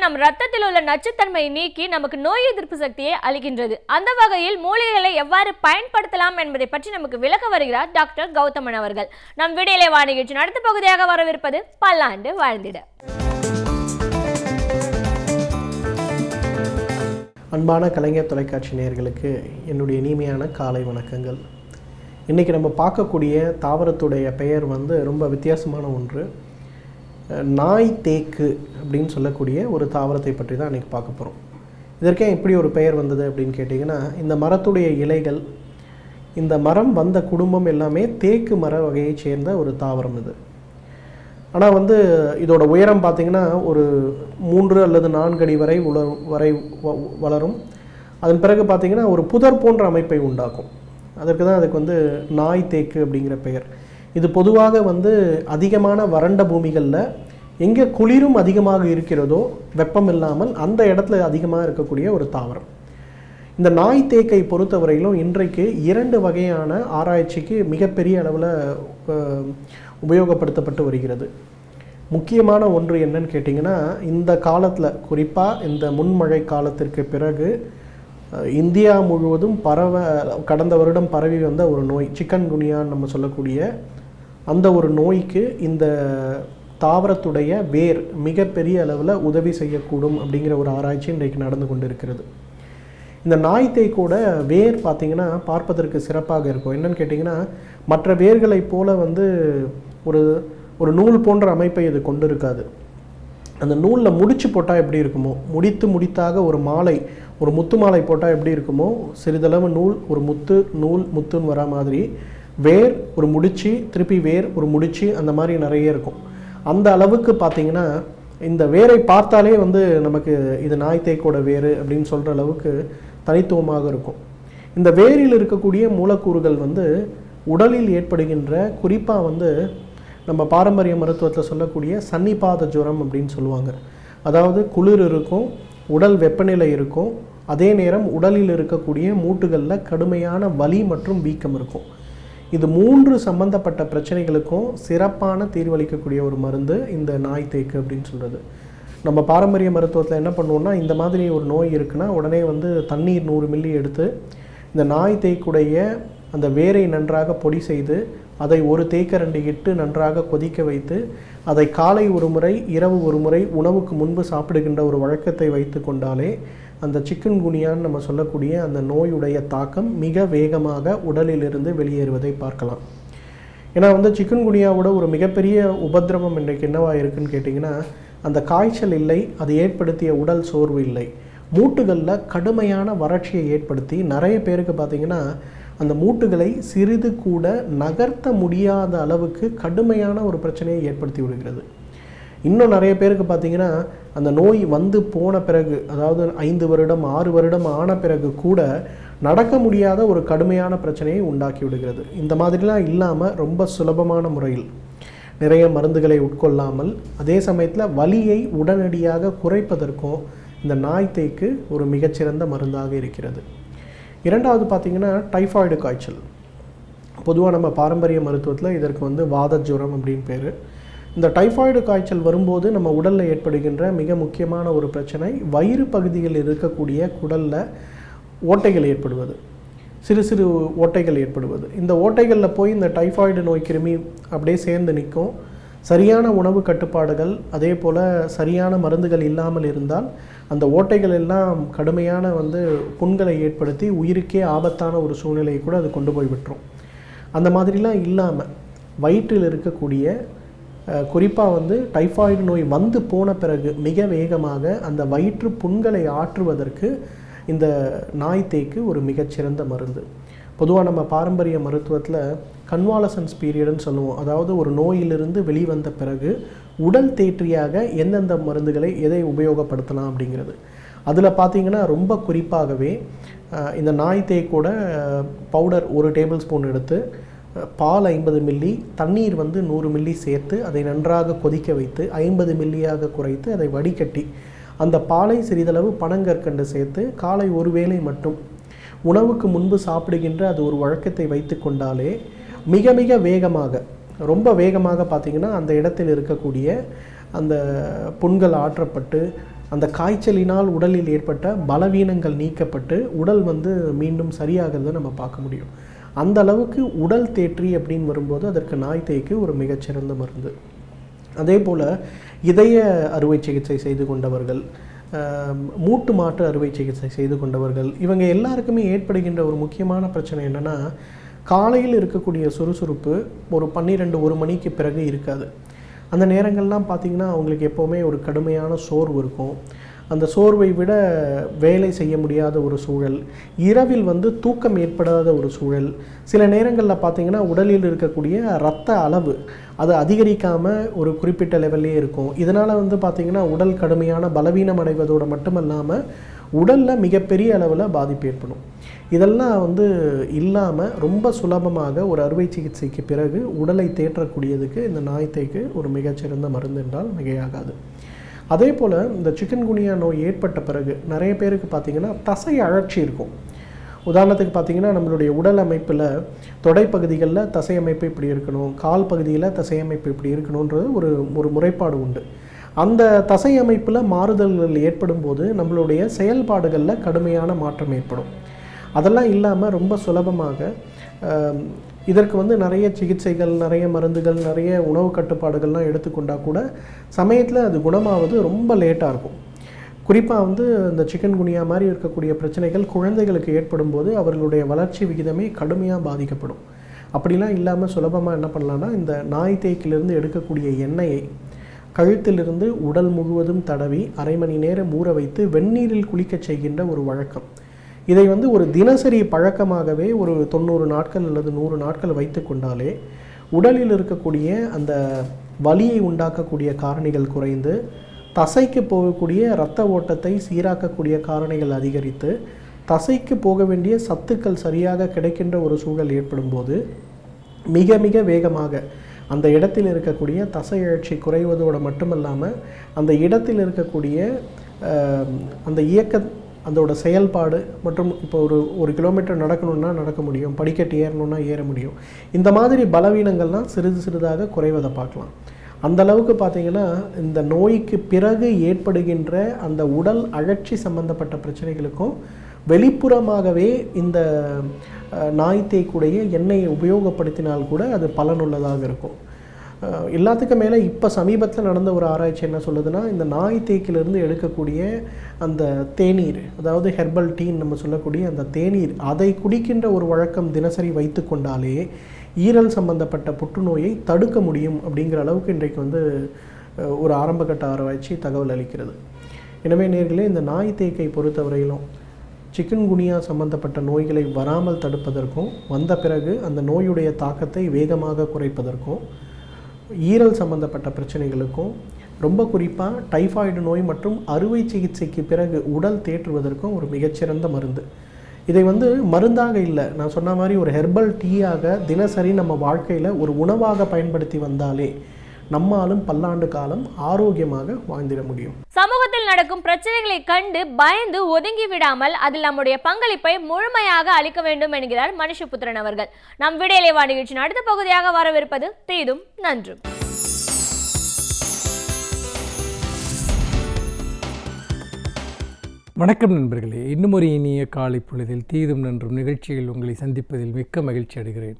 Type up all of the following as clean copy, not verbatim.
நம் ரத்தத்தில் உள்ள நச்சுத்தன்மையை நீக்கி நமக்கு நோய் எதிர்ப்பு சக்தியை அளிக்கின்றது. அந்த வகையில் மூலிகைகளை எவ்வாறு பயன்படுத்தலாம் என்பதை பற்றி நமக்கு விளக்க வருகிறார் டாக்டர் கௌதமன் அவர்கள். நம் விடியலை வா நிகழ்ச்சி அடுத்த பகுதியாக வரவிருப்பது பல்லாண்டு வாழ்ந்திட. அன்பான கலைஞர் தொலைக்காட்சி நேயர்களுக்கு என்னுடைய இனிமையான காலை வணக்கங்கள். இன்றைக்கி நம்ம பார்க்கக்கூடிய தாவரத்துடைய பெயர் ரொம்ப வித்தியாசமான ஒன்று. நாய் தேக்கு அப்படின்னு சொல்லக்கூடிய ஒரு தாவரத்தை பற்றி தான் இன்றைக்கி பார்க்க போகிறோம். இதற்கே எப்படி ஒரு பெயர் வந்தது அப்படின்னு கேட்டிங்கன்னா, இந்த மரத்துடைய இலைகள், இந்த மரம் வந்த குடும்பம் எல்லாமே தேக்கு மர வகையை சேர்ந்த ஒரு தாவரம் இது. ஆனால் இதோட உயரம் பார்த்திங்கன்னா ஒரு 3 அல்லது 4 அடி வரை வளரும். அதன் பிறகு பார்த்திங்கன்னா ஒரு புதர் போன்ற அமைப்பை உண்டாக்கும். அதற்கு தான் அதுக்கு நாய் தேக்கு அப்படிங்கிற பெயர். இது பொதுவாக அதிகமான வறண்ட பூமிகளில் எங்கே குளிரும் அதிகமாக இருக்கிறதோ, வெப்பம் இல்லாமல் அந்த இடத்துல அதிகமாக இருக்கக்கூடிய ஒரு தாவரம். இந்த நாய் தேக்கை பொறுத்தவரையிலும் இன்றைக்கு 2 வகையான ஆராய்ச்சிக்கு மிகப்பெரிய அளவில் உபயோகப்படுத்தப்பட்டு வருகிறது. முக்கியமான ஒன்று என்னன்னு கேட்டிங்கன்னா, இந்த காலத்தில் குறிப்பாக இந்த முன்மழை காலத்திற்கு பிறகு இந்தியா முழுவதும் கடந்த வருடம் பரவி வந்த ஒரு நோய், சிக்கன் குனியான்னு நம்ம சொல்லக்கூடிய அந்த ஒரு நோய்க்கு இந்த தாவரத்துடைய வேர் மிகப்பெரிய அளவில் உதவி செய்யக்கூடும் அப்படிங்கிற ஒரு ஆராய்ச்சி இன்றைக்கு நடந்து கொண்டு இருக்கிறது. இந்த நாய் தேக்கோட வேர் பார்த்திங்கன்னா பார்ப்பதற்கு சிறப்பாக இருக்கும். என்னன்னு கேட்டிங்கன்னா, மற்ற வேர்களை போல் ஒரு நூல் போன்ற அமைப்பை இது கொண்டு இருக்காது. அந்த நூலில் முடிச்சு போட்டால் எப்படி இருக்குமோ, முடித்தாக ஒரு மாலை, ஒரு முத்து மாலை போட்டால் எப்படி இருக்குமோ, சிறிதளவு நூல், ஒரு முத்துன்னு வரா மாதிரி வேர் ஒரு முடிச்சு, திருப்பி வேர் ஒரு முடிச்சு, அந்த மாதிரி நிறைய இருக்கும். அந்த அளவுக்கு பார்த்திங்கன்னா இந்த வேரை பார்த்தாலே நமக்கு இது நாய் தேக்கோட வேர் அப்படின்னு சொல்கிற அளவுக்கு தனித்துவமாக இருக்கும். இந்த வேரில் இருக்கக்கூடிய மூலக்கூறுகள் உடலில் ஏற்படுகின்ற, குறிப்பாக நம்ம பாரம்பரிய மருத்துவத்தில் சொல்லக்கூடிய சன்னிபாத ஜுரம் அப்படின்னு சொல்லுவாங்க. அதாவது குளிர் இருக்கும், உடல் வெப்பநிலை இருக்கும், அதே நேரம் உடலில் இருக்கக்கூடிய மூட்டுகளில் கடுமையான வலி மற்றும் வீக்கம் இருக்கும். இது 3 சம்பந்தப்பட்ட பிரச்சனைகளுக்கும் சிறப்பான தீர்வளிக்கக்கூடிய ஒரு மருந்து இந்த நாய் தேக்கு அப்படின்னு சொல்கிறது. நம்ம பாரம்பரிய மருத்துவத்தில் என்ன பண்ணுவோம்னா, இந்த மாதிரி ஒரு நோய் இருக்குன்னா உடனே தண்ணீர் 100 மில்லி எடுத்து இந்த நாய் தேக்குடைய அந்த வேரை நன்றாக பொடி செய்து அதை ஒரு தேக்கரண்டி இட்டு நன்றாக கொதிக்க வைத்து அதை காலை ஒரு முறை, இரவு ஒரு முறை உணவுக்கு முன்பு சாப்பிடுகின்ற ஒரு வழக்கத்தை வைத்து கொண்டாலே அந்த சிக்கன் குனியான்னு நம்ம சொல்லக்கூடிய அந்த நோயுடைய தாக்கம் மிக வேகமாக உடலிலிருந்து வெளியேறுவதை பார்க்கலாம். ஏன்னா சிக்கன் குனியாவோட ஒரு மிகப்பெரிய உபத்திரவம் இன்றைக்கு என்னவாக இருக்குன்னு கேட்டிங்கன்னா, அந்த காய்ச்சல் இல்லை, அது ஏற்படுத்திய உடல் சோர்வு இல்லை, மூட்டுகளில் கடுமையான வறட்சியை ஏற்படுத்தி நிறைய பேருக்கு பார்த்திங்கன்னா அந்த மூட்டுகளை சிறிது கூட நகர்த்த முடியாத அளவுக்கு கடுமையான ஒரு பிரச்சனையை ஏற்படுத்தி விடுகிறது. இன்னும் நிறைய பேருக்கு பார்த்திங்கன்னா அந்த நோய் போன பிறகு, அதாவது 5 வருடம் 6 வருடம் ஆன பிறகு கூட நடக்க முடியாத ஒரு கடுமையான பிரச்சனையை உண்டாக்கி விடுகிறது. இந்த மாதிரிலாம் இல்லாமல் ரொம்ப சுலபமான முறையில் நிறைய மருந்துகளை உட்கொள்ளாமல் அதே சமயத்தில் வலியை உடனடியாக குறைப்பதற்கும் இந்த நாய் தேக்கு ஒரு மிகச்சிறந்த மருந்தாக இருக்கிறது. 2வது பார்த்திங்கன்னா டைஃபாய்டு காய்ச்சல். பொதுவாக நம்ம பாரம்பரிய மருத்துவத்தில் இதற்கு வாத ஜுரம் அப்படின்னு பேர். இந்த டைஃபாய்டு காய்ச்சல் வரும்போது நம்ம உடலில் ஏற்படுகின்ற மிக முக்கியமான ஒரு பிரச்சனை, வயிறு பகுதியில் இருக்கக்கூடிய குடலில் ஓட்டைகள் ஏற்படுவது, சிறு சிறு ஓட்டைகள் ஏற்படுவது. இந்த ஓட்டைகளில் போய் இந்த டைஃபாய்டு நோய் கிருமி அப்படியே சேர்ந்து நிற்கும். சரியான உணவு கட்டுப்பாடுகள், அதே போல் சரியான மருந்துகள் இல்லாமல் இருந்தால் அந்த ஓட்டைகள் எல்லாம் கடுமையான புண்களை ஏற்படுத்தி உயிருக்கே ஆபத்தான ஒரு சூழ்நிலையை கூட அது கொண்டு போய் விட்டுரும். அந்த மாதிரிலாம் இல்லாமல் வயிற்றில் இருக்கக்கூடிய, குறிப்பாக டைஃபாய்டு நோய் போன பிறகு மிக வேகமாக அந்த வயிற்று புண்களை ஆற்றுவதற்கு இந்த நாய் தேக்கு ஒரு மிகச்சிறந்த மருந்து. பொதுவாக நம்ம பாரம்பரிய மருத்துவத்தில் கன்வாலசன்ஸ் பீரியடுன்னு சொல்லுவோம். அதாவது ஒரு நோயிலிருந்து வெளிவந்த பிறகு உடல் தேற்றியாக எந்தெந்த மருந்துகளை எதை உபயோகப்படுத்தலாம் அப்படிங்கிறது. அதில் பார்த்திங்கன்னா ரொம்ப குறிப்பாகவே இந்த நாய் தேக்கோட பவுடர் 1 டேபிள் ஸ்பூன் எடுத்து பால் 50 மில்லி, தண்ணீர் வந்து 100 மில்லி சேர்த்து அதை நன்றாக கொதிக்க வைத்து 50 மில்லியாக குறைத்து அதை வடிகட்டி அந்த பாலை சிறிதளவு பனங்கற்கண்டு சேர்த்து காலை ஒரு வேளை மட்டும் உணவுக்கு முன்பு சாப்பிடுகின்ற அது ஒரு வழக்கத்தை வைத்து கொண்டாலே மிக மிக வேகமாக, ரொம்ப வேகமாக பார்த்திங்கன்னா அந்த இடத்தில் இருக்கக்கூடிய அந்த புண்கள் ஆற்றப்பட்டு அந்த காய்ச்சலினால் உடலில் ஏற்பட்ட பலவீனங்கள் நீக்கப்பட்டு உடல் வந்து மீண்டும் சரியாகிறத நம்ம பார்க்க முடியும். அந்த அளவுக்கு உடல் தேற்றி அப்படின்னு வரும்போது அதற்கு நாய் தேய்க்கு ஒரு மிகச்சிறந்த மருந்து. அதே போல் இதய அறுவை சிகிச்சை செய்து கொண்டவர்கள், மூட்டு மாற்று அறுவை சிகிச்சை செய்து கொண்டவர்கள், இவங்க எல்லாருக்குமே ஏற்படுகின்ற ஒரு முக்கியமான பிரச்சனை என்னென்னா, காலையில் இருக்கக்கூடிய சுறுசுறுப்பு ஒரு 12-1 மணிக்கு பிறகு இருக்காது. அந்த நேரங்கள்லாம் பார்த்திங்கன்னா அவங்களுக்கு எப்போவுமே ஒரு கடுமையான சோர்வு இருக்கும். அந்த சோர்வை விட வேலை செய்ய முடியாத ஒரு சூழல், இரவில் வந்து தூக்கம் ஏற்படாத ஒரு சூழல், சில நேரங்களில் பார்த்திங்கன்னா உடலில் இருக்கக்கூடிய இரத்த அளவு அது அதிகரிக்காமல் ஒரு குறிப்பிட்ட லெவல்லே இருக்கும். இதனால் வந்து பார்த்திங்கன்னா உடல் கடுமையான பலவீனம் அடைவதோடு மட்டுமல்லாமல் உடலில் மிகப்பெரிய அளவில் பாதிப்பு ஏற்படும். இதெல்லாம் வந்து இல்லாமல் ரொம்ப சுலபமாக ஒரு அறுவை சிகிச்சைக்கு பிறகு உடலை தேற்றக்கூடியதுக்கு இந்த நாய் தேய்க்கு ஒரு மிகச்சிறந்த மருந்து என்றால் மிகையாகாது. அதே போல் இந்த சிக்கன்குனியா நோய் ஏற்பட்ட பிறகு நிறைய பேருக்கு பார்த்திங்கன்னா தசை அழற்சி இருக்கும். உதாரணத்துக்கு பார்த்திங்கன்னா நம்மளுடைய உடல் அமைப்பில் தொடைப்பகுதிகளில் தசை அமைப்பு இப்படி இருக்கணும், கால் பகுதியில் தசை அமைப்பு இப்படி இருக்கணுன்றது ஒரு முறைப்பாடு உண்டு. அந்த தசை அமைப்பில் மாறுதல்கள் ஏற்படும் போது நம்மளுடைய செயல்பாடுகளில் கடுமையான மாற்றம் ஏற்படும். அதெல்லாம் இல்லாமல் ரொம்ப சுலபமாக இதற்கு வந்து நிறைய சிகிச்சைகள், நிறைய மருந்துகள், நிறைய உணவு கட்டுப்பாடுகள்லாம் எடுத்துக்கொண்டால் கூட சமயத்தில் அது குணமாவது ரொம்ப லேட்டாக இருக்கும். குறிப்பாக வந்து இந்த சிக்கன்குனியா மாதிரி இருக்கக்கூடிய பிரச்சனைகள் குழந்தைகளுக்கு ஏற்படும் போது அவர்களுடைய வளர்ச்சி விகிதமே கடுமையாக பாதிக்கப்படும். அப்படிலாம் இல்லாமல் சுலபமாக என்ன பண்ணலான்னா, இந்த நாய் தேய்க்கிலிருந்து எடுக்கக்கூடிய எண்ணெயை கழுத்திலிருந்து உடல் முழுவதும் தடவி அரை மணி நேரம் ஊற வைத்து வெந்நீரில் குளிக்கச் செய்கின்ற ஒரு வழக்கம். இதை வந்து ஒரு தினசரி பழக்கமாகவே ஒரு 90 நாட்கள் அல்லது 100 நாட்கள் வைத்து கொண்டாலே உடலில் இருக்கக்கூடிய அந்த வலியை உண்டாக்கக்கூடிய காரணிகள் குறைந்து தசைக்கு போகக்கூடிய இரத்த ஓட்டத்தை சீராக்கக்கூடிய காரணிகள் அதிகரித்து தசைக்கு போக வேண்டிய சத்துக்கள் சரியாக கிடைக்கின்ற ஒரு சூழல் ஏற்படும் போது மிக மிக வேகமாக அந்த இடத்தில் இருக்கக்கூடிய தசை இழற்சி குறைவதோடு மட்டுமல்லாமல் அந்த இடத்தில் இருக்கக்கூடிய அந்த அதோட செயல்பாடு மற்றும் இப்போ ஒரு கிலோமீட்டர் நடக்கணும்னா நடக்க முடியும், படிக்கட்டு ஏறணும்னா ஏற முடியும். இந்த மாதிரி பலவீனங்கள்லாம் சிறிது சிறிதாக குறைவதை பார்க்கலாம். அந்த அளவுக்கு பார்த்திங்கன்னா இந்த நோய்க்கு பிறகு ஏற்படுகின்ற அந்த உடல் அழற்சி சம்பந்தப்பட்ட பிரச்சனைகளுக்கும் வெளிப்புறமாகவே இந்த நாய் தேய்க்குடைய எண்ணெயை உபயோகப்படுத்தினால் கூட அது பலனுள்ளதாக இருக்கும். எல்லாத்துக்கும் மேலே இப்போ சமீபத்தில் நடந்த ஒரு ஆராய்ச்சி என்ன சொல்லுதுன்னா, இந்த நாய் தேக்கிலிருந்து எடுக்கக்கூடிய அந்த தேநீர், அதாவது ஹெர்பல் டீன்னு நம்ம சொல்லக்கூடிய அந்த தேநீர், அதை குடிக்கின்ற ஒரு வழக்கம் தினசரி வைத்து கொண்டாலே ஈரல் சம்பந்தப்பட்ட புற்றுநோயை தடுக்க முடியும் அப்படிங்கிற அளவுக்கு இன்றைக்கு வந்து ஒரு ஆரம்பகட்ட ஆராய்ச்சி தகவல் அளிக்கிறது. எனவே நேர்களே, இந்த நாய் தேக்கை பொறுத்தவரையிலும் சிக்கன்குனியா சம்பந்தப்பட்ட நோய்களை வராமல் தடுப்பதற்கும் வந்த பிறகு அந்த நோயுடைய தாக்கத்தை வேகமாக குறைப்பதற்கும் ஈரல் சம்பந்தப்பட்ட பிரச்சனைகளுக்கும் ரொம்ப குறிப்பாக டைஃபாய்டு நோய் மற்றும் அறுவை சிகிச்சைக்கு பிறகு உடல் தேற்றுவதற்கும் ஒரு மிகச்சிறந்த மருந்து. இதை வந்து மருந்தாக இல்லை, நான் சொன்ன மாதிரி ஒரு ஹெர்பல் டீயாக தினசரி நம்ம வாழ்க்கையில் ஒரு உணவாக பயன்படுத்தி வந்தாலே நம்மாலும் பல்லாண்டு காலம் ஆரோக்கியமாக வாழ்ந்திட முடியும். சமூகத்தில் நடக்கும் பிரச்சனைகளை கண்டு பயந்து ஒதுங்கி விடாமல் அதில் நம்முடைய பங்களிப்பை முழுமையாக அளிக்க வேண்டும் என்கிறார் மனுஷபுத்திரன் அவர்கள். நம் விடையிலேவா நிகழ்ச்சியின் அடுத்த பகுதியாக வரவிருப்பது தீதும் நன்றும். வணக்கம் நண்பர்களே, இன்னும் ஒரு இனிய காலை பொழுதில் தீதும் நன்றும் நிகழ்ச்சியில் உங்களை சந்திப்பதில் மிக்க மகிழ்ச்சி அடைகிறேன்.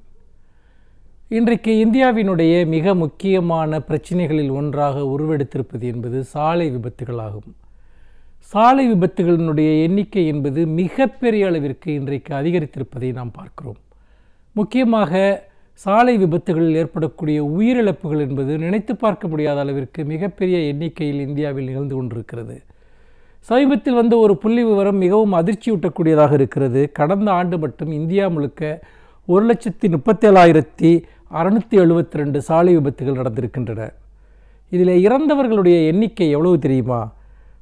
இன்றைக்கு இந்தியாவினுடைய மிக முக்கியமான பிரச்சனைகளில் ஒன்றாக உருவெடுத்திருப்பது என்பது சாலை விபத்துகளாகும். சாலை விபத்துகளினுடைய எண்ணிக்கை என்பது மிகப்பெரிய அளவிற்கு இன்றைக்கு அதிகரித்திருப்பதை நாம் பார்க்கிறோம். முக்கியமாக சாலை விபத்துகளில் ஏற்படக்கூடிய உயிரிழப்புகள் என்பது நினைத்து பார்க்க முடியாத அளவிற்கு மிகப்பெரிய எண்ணிக்கையில் இந்தியாவில் நிகழ்ந்து கொண்டிருக்கிறது. சமீபத்தில் வந்த ஒரு புள்ளி விவரம் மிகவும் அதிர்ச்சியூட்டக்கூடியதாக இருக்கிறது. கடந்த ஆண்டு மட்டும் இந்தியா முழுக்க 1,37,672 சாலை விபத்துகள் நடந்திருக்கின்றன. இதில் இறந்தவர்களுடைய எண்ணிக்கை எவ்வளவு தெரியுமா?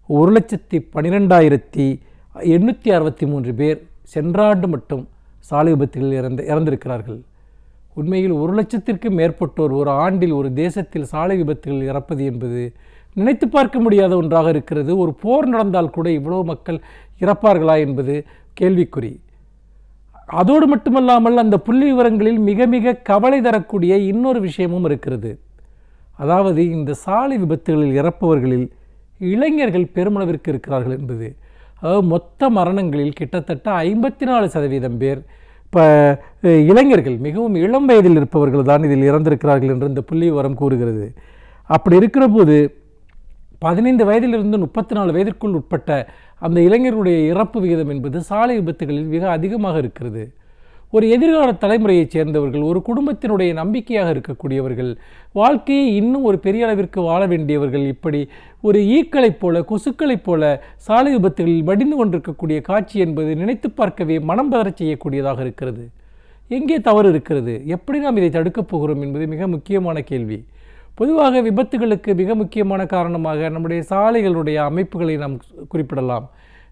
1,12,863 பேர் சென்ற ஆண்டு மட்டும் சாலை விபத்துகளில் இறந்திருக்கிறார்கள். உண்மையில் 1,00,000க்கும் மேற்பட்டோர் ஒரு ஆண்டில் ஒரு தேசத்தில் சாலை விபத்துகள் இறப்பது என்பது நினைத்து பார்க்க முடியாத ஒன்றாக இருக்கிறது. ஒரு போர் நடந்தால் கூட இவ்வளவு மக்கள் இறப்பார்களா என்பது கேள்விக்குறி. அதோடு மட்டுமல்லாமல் அந்த புள்ளி விவரங்களில் மிக மிக கவலை தரக்கூடிய இன்னொரு விஷயமும் இருக்கிறது. அதாவது இந்த சாலை விபத்துகளில் இறப்பவர்களில் இளைஞர்கள் பெருமளவிற்கு இருக்கிறார்கள் என்பது. அதாவது மொத்த மரணங்களில் கிட்டத்தட்ட 54% பேர் இப்போ இளைஞர்கள், மிகவும் இளம் வயதில் இருப்பவர்கள் தான் இதில் இறந்திருக்கிறார்கள் என்று இந்த புள்ளி விவரம் கூறுகிறது. அப்படி இருக்கிற போது 15 வயதிலிருந்து 34 வயதிற்குள் உட்பட்ட அந்த இளைஞர்களுடைய இறப்பு விகிதம் என்பது சாலை விபத்துகளில் மிக அதிகமாக இருக்கிறது. ஒரு எதிர்கால தலைமுறையைச் சேர்ந்தவர்கள், ஒரு குடும்பத்தினுடைய நம்பிக்கையாக இருக்கக்கூடியவர்கள், வாழ்க்கையை இன்னும் ஒரு பெரிய அளவிற்கு வாழ வேண்டியவர்கள், இப்படி ஒரு ஈக்களைப் போல, கொசுக்களைப் போல சாலை விபத்துகளில் வடிந்து கொண்டிருக்கக்கூடிய காட்சி என்பது நினைத்து பார்க்கவே மனம் பதறச் செய்யக்கூடியதாக இருக்கிறது. எங்கே தவறு இருக்கிறது? எப்படி நாம் இதை தடுக்கப் போகிறோம் என்பது மிக முக்கியமான கேள்வி. பொதுவாக விபத்துகளுக்கு மிக முக்கியமான காரணமாக நம்முடைய சாலைகளுடைய அமைப்புகளை நாம் குறிப்பிடலாம்.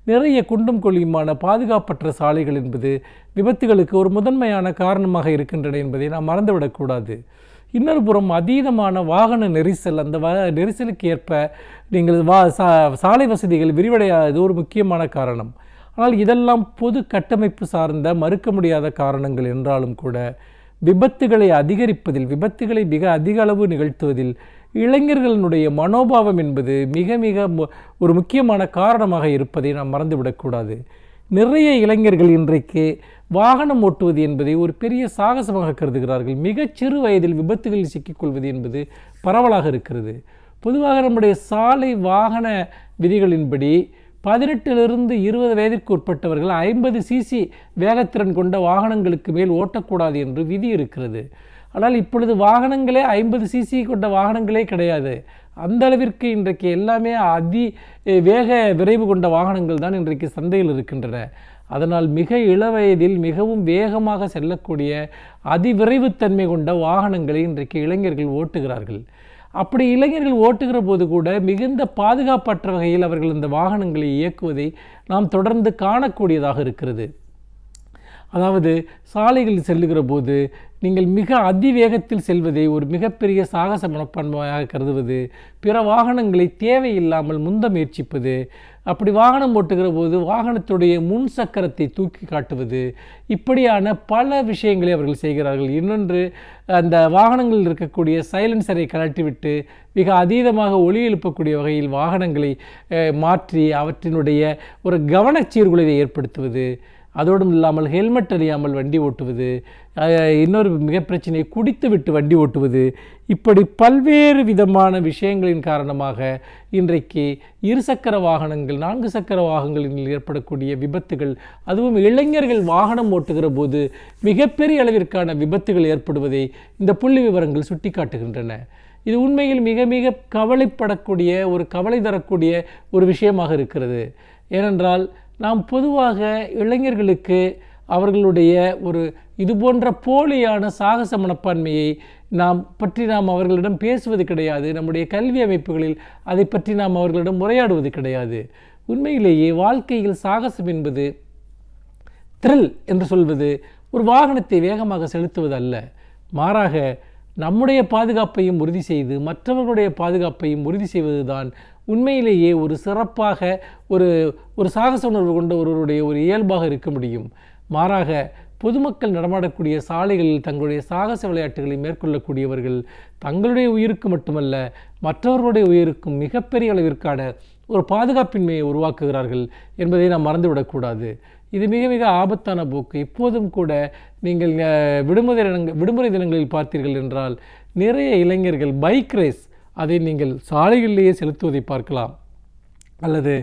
நிறைய குண்டும் கொள்ளியுமான பாதுகாப்பற்ற சாலைகள் என்பது விபத்துகளுக்கு ஒரு முதன்மையான காரணமாக இருக்கின்றன என்பதை நாம் மறந்துவிடக்கூடாது. இன்னொரு புறம் அதீதமான வாகன நெரிசல், அந்த நெரிசலுக்கு ஏற்ப நீங்கள் சாலை வசதிகள் விரிவடையாதது ஒரு முக்கியமான காரணம். ஆனால் இதெல்லாம் பொது கட்டமைப்பு சார்ந்த மறுக்க முடியாத காரணங்கள் என்றாலும் கூட விபத்துகளை அதிகரிப்பதில், விபத்துகளை மிக அதிக அளவு நிகழ்த்துவதில் இளைஞர்களினுடைய மனோபாவம் என்பது மிக மிக ஒரு முக்கியமான காரணமாக இருப்பதை நாம் மறந்துவிடக்கூடாது. நிறைய இளைஞர்கள் இன்றைக்கு வாகனம் ஓட்டுவது என்பதை ஒரு பெரிய சாகசமாக கருதுகிறார்கள். மிகச் சிறு வயதில் விபத்துகளில் சிக்கிக்கொள்வது என்பது பரவலாக இருக்கிறது. பொதுவாக நம்முடைய சாலை வாகன விதிகளின்படி 18லிருந்து 20 வயதிற்கு உட்பட்டவர்கள் 50 சிசி வேகத்திறன் கொண்ட வாகனங்களுக்கு மேல் ஓட்டக்கூடாது என்று விதி இருக்கிறது. ஆனால் இப்பொழுது வாகனங்களே 50 சிசி கொண்ட வாகனங்களே கிடையாது. அந்த அளவிற்கு இன்றைக்கு எல்லாமே வேக விரைவு கொண்ட வாகனங்கள் தான் இன்றைக்கு சந்தையில் இருக்கின்றன. அதனால் மிக இளவயதில் மிகவும் வேகமாக செல்லக்கூடிய அதிவிரைவுத்தன்மை கொண்ட வாகனங்களை இன்றைக்கு இளைஞர்கள் ஓட்டுகிறார்கள். அப்படி இளைஞர்கள் ஓட்டுகிற போது கூட மிகுந்த பாதுகாப்பற்ற வகையில் அவர்கள் இந்த வாகனங்களை இயக்குவதை நாம் தொடர்ந்து காணக்கூடியதாக இருக்கிறது. அதாவது சாலைகளில் செல்லுகிற போது நீங்கள் மிக அதிவேகத்தில் செல்வதை ஒரு மிகப்பெரிய சாகச மனப்பான்மையாக கருதுவது, பிற வாகனங்களை தேவையில்லாமல் முந்த முயற்சிப்பது, அப்படி வாகனம் ஓட்டுகிற போது வாகனத்துடைய முன் சக்கரத்தை தூக்கி காட்டுவது, இப்படியான பல விஷயங்களை அவர்கள் செய்கிறார்கள். இன்னொன்று, அந்த வாகனங்களில் இருக்கக்கூடிய சைலன்சரை கழட்டிவிட்டு மிக அதீதமாக ஒலி எழுப்பக்கூடிய வகையில் வாகனங்களை மாற்றி அவற்றினுடைய ஒரு கவனச்சீர்குலைவை ஏற்படுத்துவது, அதோடும் இல்லாமல் ஹெல்மெட் அணியாமல் வண்டி ஓட்டுவது, இன்னொரு மிக பிரச்சனை குடித்து விட்டு வண்டி ஓட்டுவது, இப்படி பல்வேறு விதமான விஷயங்களின் காரணமாக இன்றைக்கு இருசக்கர வாகனங்கள், 4 சக்கர வாகனங்களில் ஏற்படக்கூடிய விபத்துகள், அதுவும் இளைஞர்கள் வாகனம் ஓட்டுகிற போது மிகப்பெரிய அளவிற்கான விபத்துகள் ஏற்படுவதை இந்த புள்ளி விவரங்கள் சுட்டி காட்டுகின்றன. இது உண்மையில் மிக மிக கவலைப்படக்கூடிய, ஒரு கவலை தரக்கூடிய ஒரு விஷயமாக இருக்கிறது. ஏனென்றால் நாம் பொதுவாக இளைஞர்களுக்கு அவர்களுடைய ஒரு இதுபோன்ற போலியான சாகச மனப்பான்மையை நாம் அவர்களிடம் பேசுவது கிடையாது. நம்முடைய கல்வி அமைப்புகளில் அதை பற்றி நாம் அவர்களிடம் உரையாடுவது கிடையாது. உண்மையிலேயே வாழ்க்கையில் சாகசம் என்பது, த்ரில் என்று சொல்வது ஒரு வாகனத்தை வேகமாக செலுத்துவது அல்ல. மாறாக நம்முடைய பாதுகாப்பையும் உறுதி செய்து மற்றவர்களுடைய பாதுகாப்பையும் உறுதி செய்வது தான் உண்மையிலேயே ஒரு சிறப்பாக ஒரு சாகச உணர்வு கொண்ட ஒருவருடைய ஒரு இயல்பாக இருக்க முடியும். மாறாக பொதுமக்கள் நடமாடக்கூடிய சாலைகளில் தங்களுடைய சாகச விளையாட்டுகளை மேற்கொள்ளக்கூடியவர்கள் தங்களுடைய உயிருக்கு மட்டுமல்ல மற்றவர்களுடைய உயிருக்கும் மிகப்பெரிய அளவிற்கான ஒரு பாதுகாப்பின்மையை உருவாக்குகிறார்கள் என்பதை நாம் மறந்துவிடக்கூடாது. இது மிக மிக ஆபத்தான போக்கு. இப்போதும் கூட நீங்கள் விடுமுறை தினங்களில் பார்த்தீர்கள் என்றால் நிறைய இளைஞர்கள் பைக் ரேஸ், அதை நீங்கள் சாலைகளிலேயே செலுத்துவதை பார்க்கலாம். அல்லது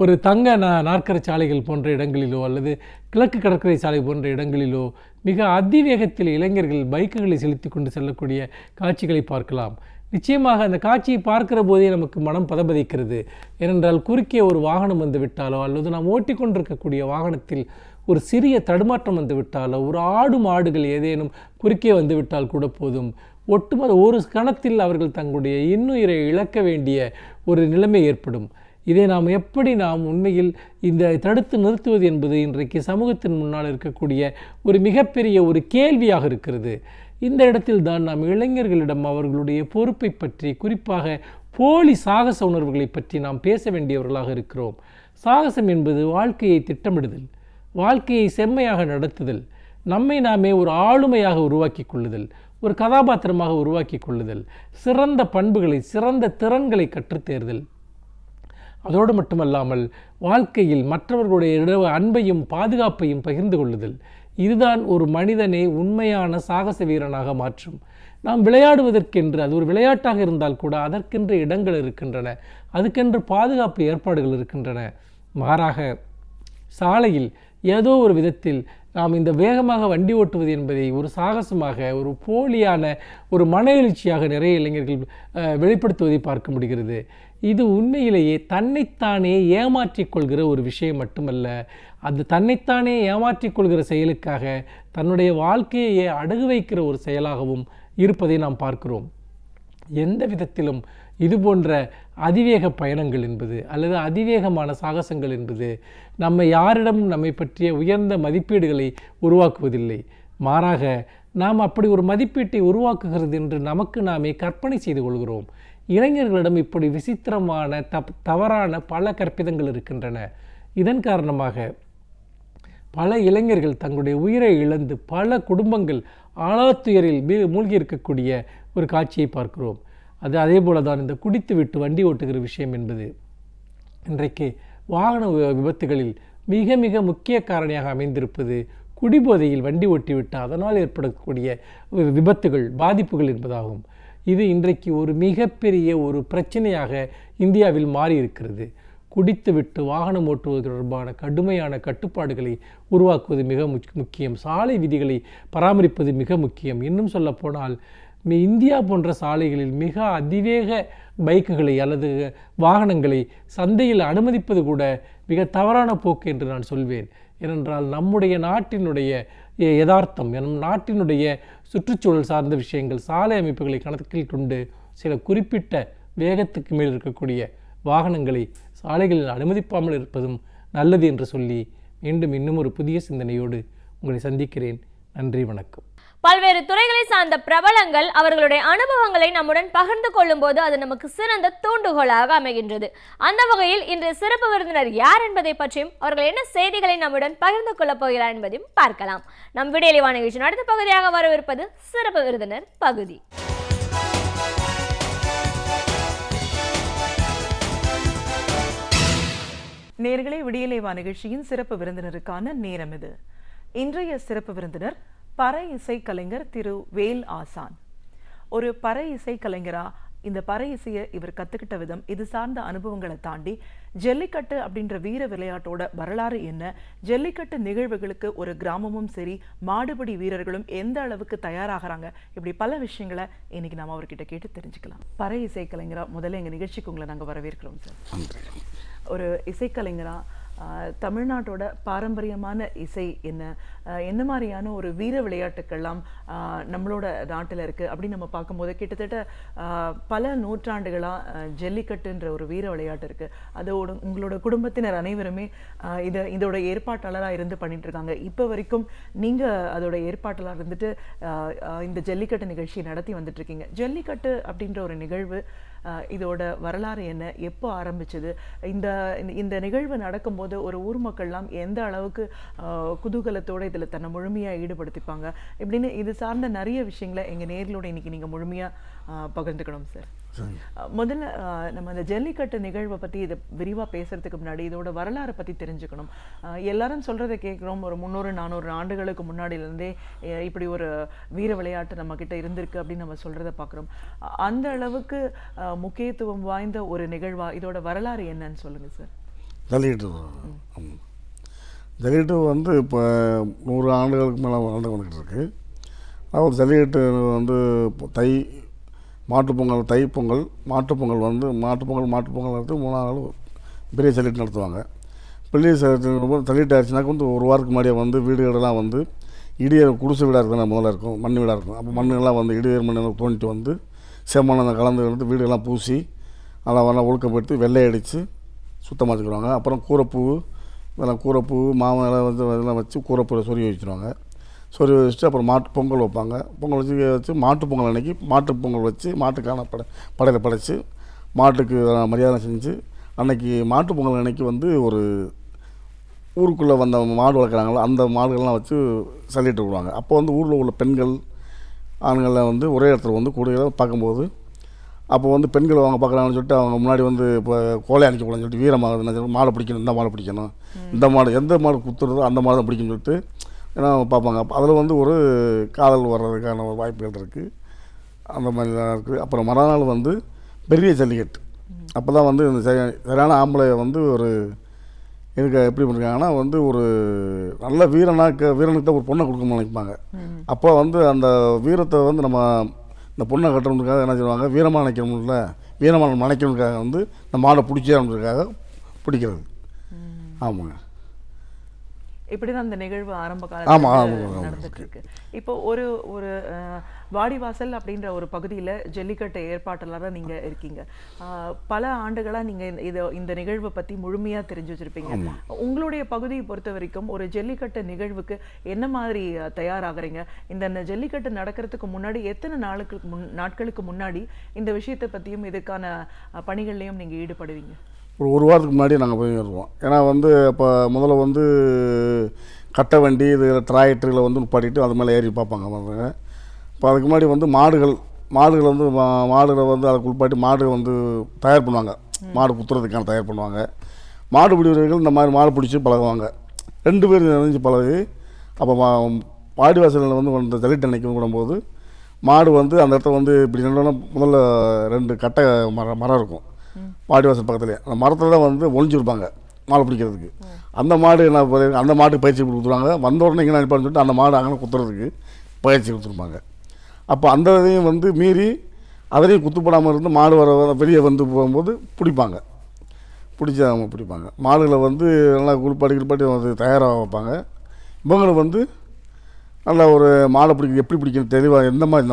ஒரு தங்க நாற்கர சாலைகள் போன்ற இடங்களிலோ அல்லது கிழக்கு கடற்கரை சாலை போன்ற இடங்களிலோ மிக அதிவேகத்தில் இளைஞர்கள் பைக்குகளை செலுத்தி கொண்டு செல்லக்கூடிய காட்சிகளை பார்க்கலாம். நிச்சயமாக அந்த காட்சியை பார்க்கிற போதே நமக்கு மனம் பதபதிக்கிறது. ஏனென்றால் குறுக்கே ஒரு வாகனம் வந்து விட்டாலோ அல்லது நாம் ஓட்டிக்கொண்டிருக்கக்கூடிய வாகனத்தில் ஒரு சிறிய தடுமாற்றம் வந்து விட்டாலோ, ஒரு ஆடு மாடுகள் ஏதேனும் குறுக்கே வந்து விட்டால் கூட போதும், ஒட்டுமொத்த ஒரு கணத்தில் அவர்கள் தங்களுடைய இன்னுயிரை இழக்க வேண்டிய ஒரு நிலைமை ஏற்படும். இதை நாம் உண்மையில் இந்த தடுத்து நிறுத்துவது என்பது இன்றைக்கு சமூகத்தின் முன்னால் இருக்கக்கூடிய ஒரு மிகப்பெரிய ஒரு கேள்வியாக இருக்கிறது. இந்த இடத்தில் தான் நாம் இளைஞர்களிடம் அவர்களுடைய பொறுப்பை பற்றி, குறிப்பாக போலி சாகச உணர்வுகளை பற்றி நாம் பேச வேண்டியவர்களாக இருக்கிறோம். சாகசம் என்பது வாழ்க்கையை திட்டமிடுதல், வாழ்க்கையை செம்மையாக நடத்துதல், நம்மை நாமே ஒரு ஆளுமையாக உருவாக்கி கொள்ளுதல், ஒரு கதாபாத்திரமாக உருவாக்கி கொள்ளுதல், சிறந்த பண்புகளை, சிறந்த திறன்களை கற்றுத்தேர்தல். அதோடு மட்டுமல்லாமல் வாழ்க்கையில் மற்றவர்களுடைய அன்பையும் பாதுகாப்பையும் பகிர்ந்து கொள்ளுதல். இதுதான் ஒரு மனிதனை உண்மையான சாகச வீரனாக மாற்றும். நாம் விளையாடுவதற்கென்று, அது ஒரு விளையாட்டாக இருந்தால் கூட அதற்கென்று இடங்கள் இருக்கின்றன, அதுக்கென்று பாதுகாப்பு ஏற்பாடுகள் இருக்கின்றன. மாறாக சாலையில் ஏதோ ஒரு விதத்தில் நாம் இந்த வேகமாக வண்டி ஓட்டுவது என்பதை ஒரு சாகசமாக, ஒரு போலியான ஒரு மன எழுச்சியாக நிறைய இளைஞர்கள் வெளிப்படுத்துவதை பார்க்க முடிகிறது. இது உண்மையிலேயே தன்னைத்தானே ஏமாற்றிக் கொள்கிற ஒரு விஷயம் மட்டுமல்ல, அது தன்னைத்தானே ஏமாற்றிக் கொள்கிற செயலுக்காக தன்னுடைய வாழ்க்கையை அடகு வைக்கிற ஒரு செயலாகவும் இருப்பதை நாம் பார்க்கிறோம். எந்த விதத்திலும் இது போன்ற அதிவேக பயணங்கள் என்பது அல்லது அதிவேகமான சாகசங்கள் என்பது யாரிடம் நம்மை பற்றிய உயர்ந்த மதிப்பீடுகளை உருவாக்குவதில்லை. மாறாக நாம் அப்படி ஒரு மதிப்பீட்டை உருவாக்குகிறது என்று நமக்கு நாமே கற்பனை செய்து கொள்கிறோம். இளைஞர்களிடம் இப்படி விசித்திரமான தவறான பல கற்பிதங்கள் இருக்கின்றன. இதன் காரணமாக பல இளைஞர்கள் தங்களுடைய உயிரை இழந்து பல குடும்பங்கள் ஆழத்துயரில் மூழ்கி இருக்கக்கூடிய ஒரு காட்சியை பார்க்கிறோம். அது அதே போல தான் இந்த குடித்து விட்டு வண்டி ஓட்டுகிற விஷயம் என்பது இன்றைக்கு வாகன விபத்துகளில் மிக மிக முக்கிய காரணியாக அமைந்திருப்பது குடிபோதையில் வண்டி ஓட்டிவிட்டு அதனால் ஏற்படக்கூடிய விபத்துகள், பாதிப்புகள் என்பதாகும். இது இன்றைக்கு ஒரு மிகப்பெரிய ஒரு பிரச்சனையாக இந்தியாவில் மாறி இருக்கிறது. குடித்துவிட்டு வாகனம் ஓட்டுவது தொடர்பான கடுமையான கட்டுப்பாடுகளை உருவாக்குவது மிக முக்கியம். சாலை விதிகளை பராமரிப்பது மிக முக்கியம். இன்னும் சொல்லப்போனால் இந்தியா போன்ற சாலைகளில் மிக அதிவேக பைக்குகளை அல்லது வாகனங்களை சந்தையில் அனுமதிப்பது கூட மிக தவறான போக்கு என்று நான் சொல்வேன். ஏனென்றால் நம்முடைய நாட்டினுடைய யதார்த்தம், நம் நாட்டினுடைய சுற்றுச்சூழல் சார்ந்த விஷயங்கள், சாலை அமைப்புகளை கணக்கில் கொண்டு சில குறிப்பிட்ட வேகத்துக்கு மேல் இருக்கக்கூடிய வாகனங்களை சாலைகளில் அனுமதிப்பாமல் இருப்பதும் நல்லது என்று சொல்லி மீண்டும் இன்னும் ஒரு புதிய சிந்தனையோடு உங்களை சந்திக்கிறேன். நன்றி, வணக்கம். பல்வேறு துறைகளை சார்ந்த பிரபலங்கள் அவர்களுடைய அனுபவங்களை நம்முடன் பகிர்ந்து கொள்ளும் போது அது நமக்கு சிறந்த தூண்டுகோலாக அமைகின்றது. அந்த வகையில் இன்று சிறப்பு விருந்தினர் யார் என்பதை பற்றியும் அவர்கள் என்ன செய்திகளை நம்முடன் பகிர்ந்து கொள்ளப் போகிறார் என்பதையும் பார்க்கலாம். நம் விடியலை வாணி நிகழ்ச்சியின் அடுத்த பகுதியாக வரவிருப்பது சிறப்பு விருந்தினர் பகுதி. நேயர்களே, விடியலை வா நிகழ்ச்சியின் சிறப்பு விருந்தினருக்கான நேரம் இது. இன்றைய சிறப்பு விருந்தினர் பறை இசை கலைஞர் திரு வேல் ஆசான். ஒரு பறை இசை கலைஞரா இந்த பறை இசையை இவர் கத்துக்கிட்ட விதம், இது சார்ந்த அனுபவங்களை தாண்டி ஜல்லிக்கட்டு அப்படின்ற வீர விளையாட்டோட வரலாறு என்ன, ஜல்லிக்கட்டு நிகழ்வுகளுக்கு ஒரு கிராமமும் சரி மாடுபிடி வீரர்களும் எந்த அளவுக்கு தயாராகிறாங்க, இப்படி பல விஷயங்களை இன்னைக்கு நாம் அவர்கிட்ட கேட்டு தெரிஞ்சுக்கலாம். பறை இசை கலைஞரா முதல்ல எங்க நிகழ்ச்சிக்கு உங்களை நாங்கள் வரவேற்கிறோம் சார். ஒரு இசைக்கலைஞரா தமிழ்நாட்டோட பாரம்பரியமான இசை என்ன மாதிரியான ஒரு வீர விளையாட்டுக்கள்லாம் நம்மளோட நாட்டில் இருக்குது அப்படின்னு நம்ம பார்க்கும்போது கிட்டத்தட்ட பல நூற்றாண்டுகளாக ஜல்லிக்கட்டுன்ற ஒரு வீர விளையாட்டு இருக்குது. அதோட உங்களோட குடும்பத்தினர் அனைவருமே இதோட ஏற்பாட்டாளராக இருந்து பண்ணிட்டு இருக்காங்க. இப்போ வரைக்கும் நீங்கள் அதோட ஏற்பாட்டாளராக இருந்துட்டு இந்த ஜல்லிக்கட்டு நிகழ்ச்சியை நடத்தி வந்துட்டு இருக்கீங்க. ஜல்லிக்கட்டு அப்படின்ற ஒரு நிகழ்வு, இதோட வரலாறு என்ன, எப்போ ஆரம்பிச்சது, இந்த நிகழ்வு நடக்கும்போது ஒரு ஊர் மக்கள்லாம் எந்த அளவுக்கு குதூகலத்தோடு இதில் தன்னை முழுமையாக ஈடுபடுத்திப்பாங்க, இப்படின்னு இது சார்ந்த நிறைய விஷயங்களை எங்கள் நேர்களோட இன்னைக்கு நீங்கள் முழுமையாக பகிர்ந்துக்கணும் சார். முதல்ல நம்ம அந்த ஜல்லிக்கட்டு நிகழ்வை பற்றி இதை விரிவாக பேசுறதுக்கு முன்னாடி இதோட வரலாறை பற்றி தெரிஞ்சுக்கணும். எல்லாரும் சொல்கிறத கேட்குறோம், ஒரு 300-400 ஆண்டுகளுக்கு முன்னாடியிலேருந்தே இப்படி ஒரு வீர விளையாட்டு நம்மக்கிட்ட இருந்திருக்கு அப்படின்னு நம்ம சொல்கிறத பார்க்குறோம். அந்த அளவுக்கு முக்கியத்துவம் வாய்ந்த ஒரு நிகழ்வா, இதோட வரலாறு என்னன்னு சொல்லுங்கள் சார். ஜல்லிக்கட்டு வந்து இப்போ 100 ஆண்டுகளுக்கு மேலே வாழ்ந்து கொண்டுகிட்டு இருக்கு. ஒரு ஜல்லிக்கட்டு வந்து மாட்டுப்பொங்கல், தைப்பொங்கல், மாட்டுப்பொங்கல் வந்து மாட்டுப்பொங்கல் வந்து 3 நாள் பெரிய ஜல்லிக்கட்டு நடத்துவாங்க. பெரிய ஜல்லிக்கட்டு ஆச்சுனாக்க வந்து ஒரு வாரத்துக்கு முன்னாடியே வந்து வீடுகளெல்லாம் வந்து இடியர் குடிசை வீடாக இருக்கும், முதல்ல இருக்கும், மண் வீடாக இருக்கும். அப்போ மண்ணெல்லாம் வந்து இடியர் மண்ணை தோண்டிட்டு வந்து செம்மண்ணை கலந்து வந்து வீடுகள்லாம் பூசி அதெல்லாம் ஒழுக்கப்படுத்தி வெள்ளை அடித்து சுத்தமாக வச்சுக்கிடுவாங்க. அப்புறம் கூரைப்பூ, இதெல்லாம் கூரைப்பூ மாவு வந்து இதெல்லாம் வச்சு கூரைப்பூவை சொருகி வச்சுருவாங்க. சொறி வச்சுட்டு அப்புறம் பொங்கல் வைப்பாங்க. பொங்கல் வச்சு மாட்டு பொங்கல் அன்னைக்கு பொங்கல் வச்சு மாட்டுக்கான படையில் படைச்சு மாட்டுக்கு மரியாதை செஞ்சு அன்னைக்கு மாட்டு பொங்கல் அன்னைக்கு வந்து ஒரு ஊருக்குள்ளே வந்த மாடு வளர்க்குறாங்களோ அந்த மாடுகள்லாம் வச்சு சல்லிட்டு விடுவாங்க. அப்போ வந்து ஊரில் உள்ள பெண்கள் ஆண்கள்லாம் வந்து ஒரே இடத்துல வந்து கூடையில் பார்க்கும்போது அப்போ வந்து பெண்கள் அவங்க பார்க்குறாங்கன்னு சொல்லிட்டு அவங்க முன்னாடி வந்து இப்போ கோலை அணிக்கக்கூடாதுன்னு சொல்லிட்டு வீரமாக என்ன சொல்லி மாடை பிடிக்கணும், இந்த மாடை பிடிக்கணும், இந்த மாடு எந்த மாடு குத்துறதோ அந்த மாடு தான் பிடிக்குன்னு சொல்லிட்டு ஏன்னா பார்ப்பாங்க. அப்போ அதில் வந்து ஒரு காதல் வர்றதுக்கான ஒரு வாய்ப்புகள் இருக்குது. அந்த மாதிரி தான் இருக்குது. அப்புறம் மறுநாள் வந்து பெரிய ஜல்லிக்கட்டு. அப்போ தான் வந்து இந்த சரியான ஆம்பளை வந்து ஒரு இதுக்கு எப்படி பண்ணிருக்காங்கன்னா வந்து ஒரு நல்ல வீரனுக்கு தான் ஒரு பொண்ணை கொடுக்கணும்னு நினைப்பாங்க. அப்போ வந்து அந்த வீரத்தை வந்து நம்ம இந்த பொண்ணை கட்டணுன்றதுக்காக என்ன செய்வாங்க, வீரமாக நினைக்கணும்ல, வீரமாக நினைக்கணுக்காக வந்து இந்த மாடை பிடிச்சதுக்காக பிடிக்கிறது. ஆமாங்க. இப்படி தான் இந்த நிகழ்வு ஆரம்ப ஆமாம் காலத்தில் நடந்துட்டு இருக்கு. இப்போ ஒரு ஒரு வாடிவாசல் அப்படின்ற ஒரு பகுதியில் ஜல்லிக்கட்டு ஏற்பாட்டாளராக நீங்கள் இருக்கீங்க. பல ஆண்டுகளாக நீங்கள் இந்த நிகழ்வை பற்றி முழுமையாக தெரிஞ்சு வச்சுருப்பீங்க. உங்களுடைய பகுதியை பொறுத்த வரைக்கும் ஒரு ஜல்லிக்கட்டு நிகழ்வுக்கு என்ன மாதிரி தயாராகிறீங்க? இந்த ஜல்லிக்கட்டு நடக்கிறதுக்கு முன்னாடி எத்தனை நாட்களுக்கு முன்னாடி இந்த விஷயத்தை பற்றியும் இதுக்கான பணிகள்லையும் நீங்கள் ஈடுபடுவீங்க? ஒரு வாரத்துக்கு முன்னாடி நாங்கள் போய் வருவோம். ஏன்னா வந்து இப்போ முதல்ல வந்து கட்டை வண்டி இது டிராக்டரில் வந்து நிப்பாட்டிட்டு அது மேலே ஏறி பார்ப்பாங்க பாருங்க. இப்போ அதுக்கு முன்னாடி வந்து மாடுகள் வந்து மாடுகளை வந்து அதை குளிப்பாட்டி மாடு வந்து தயார் பண்ணுவாங்க. மாடு குத்துறதுக்கான தயார் பண்ணுவாங்க. மாடு பிடிவர்கள் இந்த மாதிரி மாடு பிடிச்சி பழகுவாங்க. 2 பேர் நினைஞ்சு பழகு. அப்போ வாடிவாசலில் வந்து அந்த ஜல்லிக்கட்டு அன்னைக்கு விடும்போது மாடு வந்து அந்த இடத்துல வந்து இப்படி நின்றோன்னா முதல்ல 2 கட்டை மரம் இருக்கும் வாடிவாசல் பக்கத்துலேயே. அந்த மரத்தில் தான் வந்து ஒழிஞ்சிருப்பாங்க மாடு பிடிக்கிறதுக்கு. அந்த மாடு என்ன அந்த மாட்டுக்கு பயிற்சி கொடுத்துருவாங்க. வந்த உடனே இங்கே நினைப்பான்னு சொல்லிட்டு அந்த மாடு அங்கே குத்துறதுக்கு பயிற்சி கொடுத்துருப்பாங்க. அப்போ அந்த இதையும் வந்து மீறி அதிலையும் குத்துப்படாமல் இருந்து மாடு வெளியே வந்து போகும்போது பிடிப்பாங்க. பிடிச்சி அவங்க பிடிப்பாங்க. மாடுகளை வந்து நல்லா குளிப்பாட்டி வந்து தயாராக வைப்பாங்க. இவங்களை வந்து நல்லா ஒரு மாடை பிடிக்க எப்படி பிடிக்கணும் தெளிவாக எந்த மாதிரி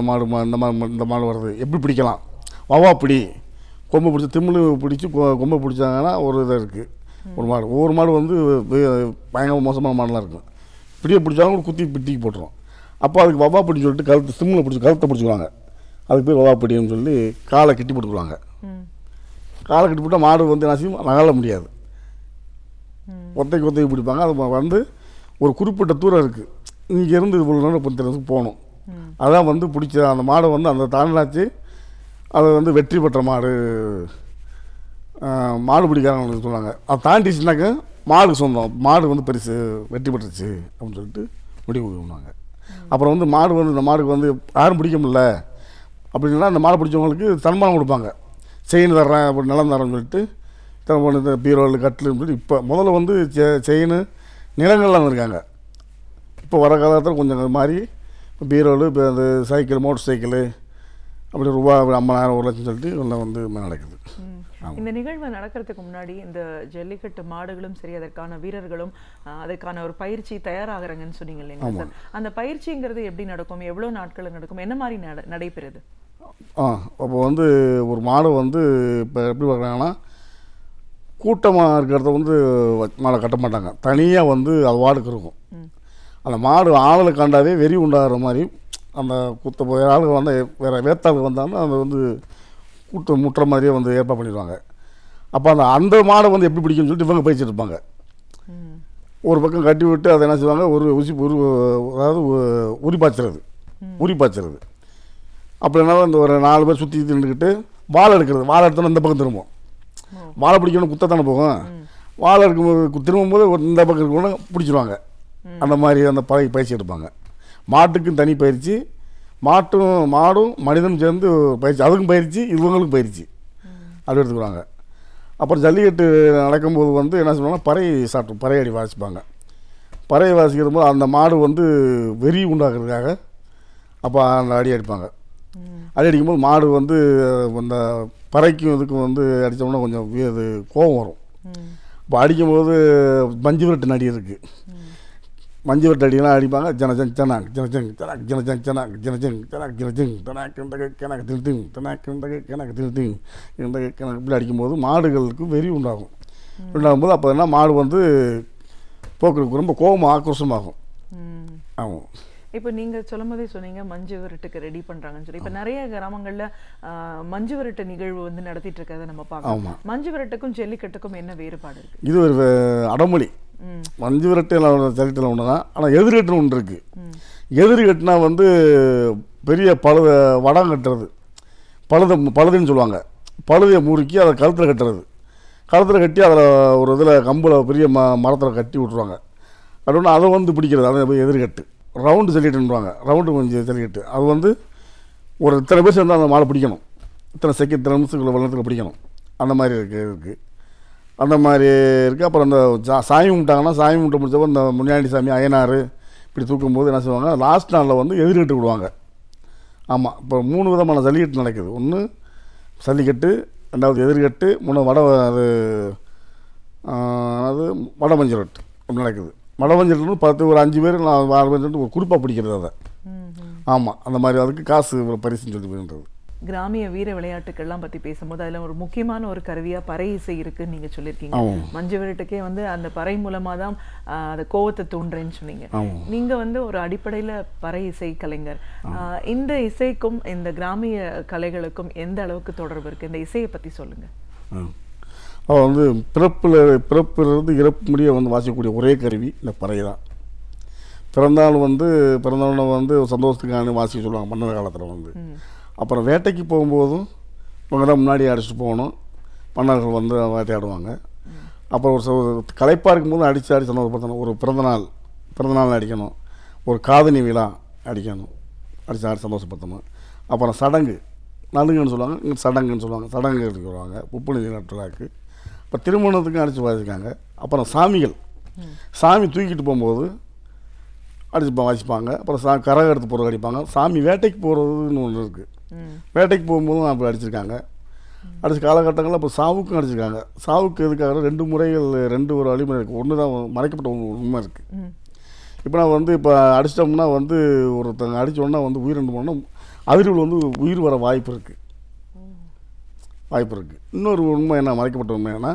இந்த மாடு வருது எப்படி பிடிக்கலாம், வவா பிடி, கொம்பை பிடிச்சி திமிழ் பிடிச்சி கொம்பை பிடிச்சாங்கன்னா ஒரு இதாக இருக்குது. ஒரு மாடு ஒவ்வொரு மாடு வந்து பயங்கர மோசமான மாடெலாம் இருக்கும். இப்படியே பிடிச்சாலும் குத்தி பிட்டிக்கு போட்டுரும். அப்போ அதுக்கு வவா பிடின்னு சொல்லிட்டு கழுத்தை பிடிச்சிக்குவாங்க. அதுக்கு பேர் வவா பிடின்னு சொல்லி காலை கட்டி போட்டுக்குவாங்க. காலை கட்டி போட்டால் மாடு வந்து என்ன செய்யும், நகல முடியாது. ஒத்தைக்கு பிடிப்பாங்க. அது வந்து ஒரு குறிப்பிட்ட தூரம் இருக்குது. இங்கேருந்து இவ்வளோ நேரம் போகணும். அதான் வந்து பிடிச்ச அந்த மாடை வந்து அந்த தாண்டாச்சு அது வந்து வெற்றி பெற்ற மாடு பிடிக்காரங்களுக்கு சொல்லுவாங்க. அதை தாண்டிச்சுனாக்க மாடு சொந்தம், மாடு வந்து பெருசு வெற்றி பெற்றுச்சு அப்படின்னு சொல்லிட்டு முடிவு பண்ணுவாங்க. அப்புறம் வந்து மாடு வந்து இந்த மாடுக்கு வந்து யாரும் பிடிக்க முடியல அப்படின்னா அந்த மாடு பிடிச்சவங்களுக்கு சன்மானம் கொடுப்பாங்க. செயின் தர்றேன் அப்படி நிலம் தரேன்னு சொல்லிட்டு இந்த பீரோல் கட்டில்னு சொல்லிட்டு இப்போ முதல்ல வந்து செயின் நிலங்கள்லாம் இருக்காங்க. இப்போ வர காலத்தில் கொஞ்சம் மாதிரி இப்போ பீரோல் இப்போ அந்த சைக்கிள் மோட்டர் சைக்கிள் அப்படி ரூபா 50,000 1 லட்சம் சொல்லிட்டு ஒன்று வந்து நடக்குது. இந்த நிகழ்வு நடக்கிறதுக்கு முன்னாடி இந்த ஜல்லிக்கட்டு மாடுகளும் சரி அதற்கான வீரர்களும் அதற்கான ஒரு பயிற்சி தயாராகிறாங்கன்னு சொன்னீங்க இல்லைங்களா சார்? அந்த பயிற்சிங்கிறது எப்படி நடக்கும், எவ்வளோ நாட்கள் நடக்கும், என்ன மாதிரி நடைபெறுது? அப்போ வந்து ஒரு மாடு வந்து இப்போ எப்படி பார்க்குறாங்கன்னா கூட்டமாக இருக்கிறத வந்து மாடை கட்ட மாட்டாங்க. தனியாக வந்து அது வாடுக்கு இருக்கும். அந்த மாடு ஆளுக்கு கண்டாவே வெறி உண்டாகிற மாதிரி அந்த வேறு ஆளுங்க வந்து வேறு வேத்தாளுக்கு வந்தாலும் அதை வந்து கூட்ட முட்டுற மாதிரியே வந்து ஏற்பாடு பண்ணிடுவாங்க. அப்போ அந்த மாடை வந்து எப்படி பிடிக்குன்னு சொல்லிட்டு இவங்க பயிற்சி இருப்பாங்க. ஒரு பக்கம் கட்டி விட்டு அதை என்ன செய்வாங்க, அதாவது உரி பாய்ச்சறது. அப்படி என்ன இந்த ஒரு 4 பேர் சுற்றி நின்றுக்கிட்டு வாழை எடுக்கிறது. வாழை எடுத்தோன்னா இந்த பக்கம் திரும்பும். வாழை பிடிக்கணும் குத்தத்தானே போகும். வாழை எடுக்கும்போது திரும்பும்போது இந்த பக்கம் இருக்கணும் பிடிச்சிருவாங்க. அந்த மாதிரி அந்த பயிற்சி எடுப்பாங்க. மாட்டுக்கும் தனி பயிற்சி, மாடும் மனிதனும் சேர்ந்து பயிற்சி, அதுக்கும் பயிற்சி இவங்களுக்கும் பயிற்சி அப்படி எடுத்துக்குவாங்க. அப்புறம் ஜல்லிக்கட்டு நடக்கும்போது வந்து என்ன சொல்லுவாங்கன்னா பறையடி வாசிப்பாங்க. பறையை வாசிக்கிற போது அந்த மாடு வந்து வெறி உண்டாக்குறதுக்காக அப்போ அந்த அடி அடிப்பாங்க. அடி அடிக்கும்போது மாடு வந்து அந்த பறைக்கும் இதுக்கும் வந்து அடித்தோம்னா கொஞ்சம் அது கோபம் வரும். இப்போ அடிக்கும்போது மஞ்சு விரட்டு நடி இருக்குது. மஞ்சு விரட்டு அடிலாம் அடிப்பாங்க. ஜனஜங் ஜனாக் ஜனஜங் ஜனாக் ஜனஜங் ஜனாக் ஜனஜங் ஜனாக் ஜனஜங் தனாக் கணக்கு திருத்திங் தனாக் கணக்கு திருத்திங் கணக்கு இப்படி அடிக்கும்போது மாடுகளுக்கு வெறி உண்டாகும்போது அப்போ என்ன மாடு வந்து போக்குறதுக்கு ரொம்ப கோபம் ஆக்ரோஷமாகும். ஆமாம். இப்போ நீங்க சொல்லும் போதே சொன்னீங்க மஞ்சு விரட்டுக்கு ரெடி பண்றாங்கன்னு சொல்லி. இப்போ நிறைய கிராமங்கள்ல மஞ்சு விரட்டு நிகழ்வு வந்து நடத்திட்டு இருக்கிறத நம்ம பார்க்கலாம். மஞ்சு விரட்டுக்கும் ஜல்லிக்கட்டுக்கும் என்ன வேறுபாடு இருக்கு? இது ஒரு அடமொழி. மஞ்சு விரட்டு ஜல்லிக்கட்டில் ஒன்று தான், ஆனால் எதிர்கட்டுன்னு ஒன்று இருக்கு. எதிர்கட்டுனா வந்து பெரிய வடம் கட்டுறது, பழுதுன்னு சொல்லுவாங்க. பழுதையை முறுக்கி அதை கழுத்தில் கட்டுறது. கழுத்தில் கட்டி அதில் ஒரு இதில் கம்பில் பெரிய மரத்தில் கட்டி விட்ருவாங்க. அப்படின்னா அதை வந்து பிடிக்கிறது, அதை எதிர்கட்டு. ரவுண்டு ஜல்லிக்கட்டுன்றாங்க, ரவுண்டு கொஞ்சம் ஜல்லிக்கட்டு. அது வந்து ஒரு இத்தனை பேர் சேர்ந்தால் அந்த மாலை பிடிக்கணும், இத்தனை நிமிஷத்துக்குள்ள வெள்ளத்துக்கு பிடிக்கணும். அந்த மாதிரி இருக்குது. அந்த மாதிரி இருக்குது. அப்புறம் அந்த சாமி கும்பிட்டாங்கன்னா, சாமி கும்பிட்டு முடிச்சப்போ இந்த முனியாண்டி சாமி அய்யனார் இப்படி தூக்கும்போது என்ன செய்வாங்க, லாஸ்ட் நாளில் வந்து எதிர்கட்டு விடுவாங்க. ஆமாம், இப்போ 3 விதமான ஜல்லிக்கட்டு நடக்குது. ஒன்று ஜல்லிக்கட்டு, ரெண்டாவது எதிர்கட்டு, மூணாவது அதாவது வடமஞ்சரட்டு அப்படி நடக்குது. வடமஞ்சரட்டு 10 ஒரு 5 பேர் 6 பேர் ஒரு குறிப்பாக பிடிக்கிறது அதை. ஆமாம், அந்த மாதிரி அதுக்கு காசு பரிசுன்னு சொல்லி போயின்றது. கிராமிய வீர விளையாட்டுக்கள்லாம் பற்றி பேசும்போது அதில் ஒரு முக்கியமான ஒரு கருவியாக பறை இசை இருக்குன்னு நீங்கள் சொல்லியிருக்கீங்க. மஞ்சு விரட்டுக்கே வந்து அந்த பறை மூலமாக தான் அந்த கோவத்தை தூண்டுறேன்னு சொன்னீங்க. நீங்கள் வந்து ஒரு அடிப்படையில் பறை இசை கலைஞர். இந்த இசைக்கும் இந்த கிராமிய கலைகளுக்கும் எந்த அளவுக்கு தொடர்பு இருக்குது? இந்த இசையை பற்றி சொல்லுங்கள். அவள் வந்து பிறப்பிலிருந்து இறப்பு முடிய வந்து வாசிக்கக்கூடிய ஒரே கருவி இந்த பறை தான். பிறந்தவனை வந்து சந்தோஷத்துக்கான வாசிக்க சொல்லுவாங்க மன்னர் காலத்தில் வந்து. அப்புறம் வேட்டைக்கு போகும்போதும் இவங்க தான் முன்னாடி அடிச்சுட்டு போகணும், மன்னர்கள் வந்து வேட்டையாடுவாங்க. அப்புறம் ஒரு களைப்பாக இருக்கும்போது அடித்து சந்தோஷப்படுத்தணும். ஒரு பிறந்தநாள் அடிக்கணும், ஒரு காதணி விழா அடிக்கணும், அடித்து சந்தோஷப்படுத்தணும். அப்புறம் சடங்கு, நலுங்குன்னு சொல்லுவாங்க, இங்கே சடங்குன்னு சொல்லுவாங்க. சடங்கு எடுத்து வருவாங்க, உப்பு விழாக்கு. இப்போ திருமணத்துக்கும் அடித்து வாசிக்காங்க. அப்புறம் சாமி தூக்கிட்டு போகும்போது வாசிப்பாங்க. அப்புறம் கரகம் எடுத்து போகிறது அடிப்பாங்க. சாமி வேட்டைக்கு போகிறதுன்னு ஒன்று இருக்குது, வேட்டைக்கு போகும்போதும் அப்படி அடிச்சிருக்காங்க. அடித்த காலகட்டங்களில் இப்போ சாவுக்கும் அடிச்சிருக்காங்க. சாவுக்கு எதுக்காக 2 முறைகள், 2 ஒரு வழிமுறை இருக்குது. ஒன்று தான் மறைக்கப்பட்ட உண்மை இருக்குது. இப்போ நான் வந்து இப்போ அடிச்சிட்டோம்னா வந்து ஒருத்தங்க அடித்தோன்னா வந்து உயிர் ரெண்டு போனோம்னா அதிர்வில் வந்து உயிர் வர வாய்ப்பு இருக்குது. இன்னொரு உண்மை என்ன, மறைக்கப்பட்ட உண்மை என்ன,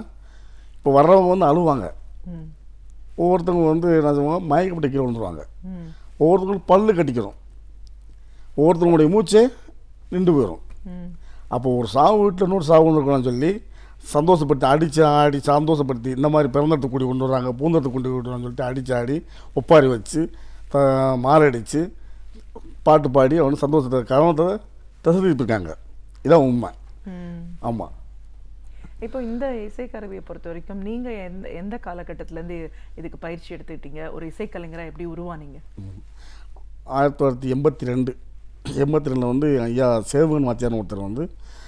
இப்போ வர்றவங்க வந்து அழுவாங்க. ஒவ்வொருத்தவங்க வந்து என்ன செய்வாங்க, மயக்கப்பட்ட கீழே விழுந்துருவாங்க. ஒவ்வொருத்தவங்களும் பல்லு கட்டிக்கிறோம், ஒவ்வொருத்தவங்களுடைய மூச்சே நின்று போயிடும். அப்போ ஒரு சாவு வீட்டில் இன்னொரு சாவு இருக்கணும்னு சொல்லி சந்தோஷப்படுத்தி ஆடி சந்தோஷப்படுத்தி இந்த மாதிரி பிறந்தத்தை கூடி கொண்டு வராங்க, பூந்தத்தை கொண்டு விடுறான்னு சொல்லிட்டு ஆடி ஒப்பாரி வச்சு மாரடித்து பாட்டு பாடி அவனு சந்தோஷத்தை கவனத்தை தசதிப்பிருக்காங்க. இதான் உண்மை. ஆமாம். இப்போ இந்த இசைக்கருவியை பொறுத்த வரைக்கும் நீங்கள் எந்த காலகட்டத்திலேருந்து இதுக்கு பயிற்சி எடுத்துக்கிட்டீங்க? ஒரு இசைக்கலைஞராக எப்படி உருவானீங்க? 1982 வந்து ஐயா சேவகன் வாத்தியார்னு ஒருத்தர் வந்து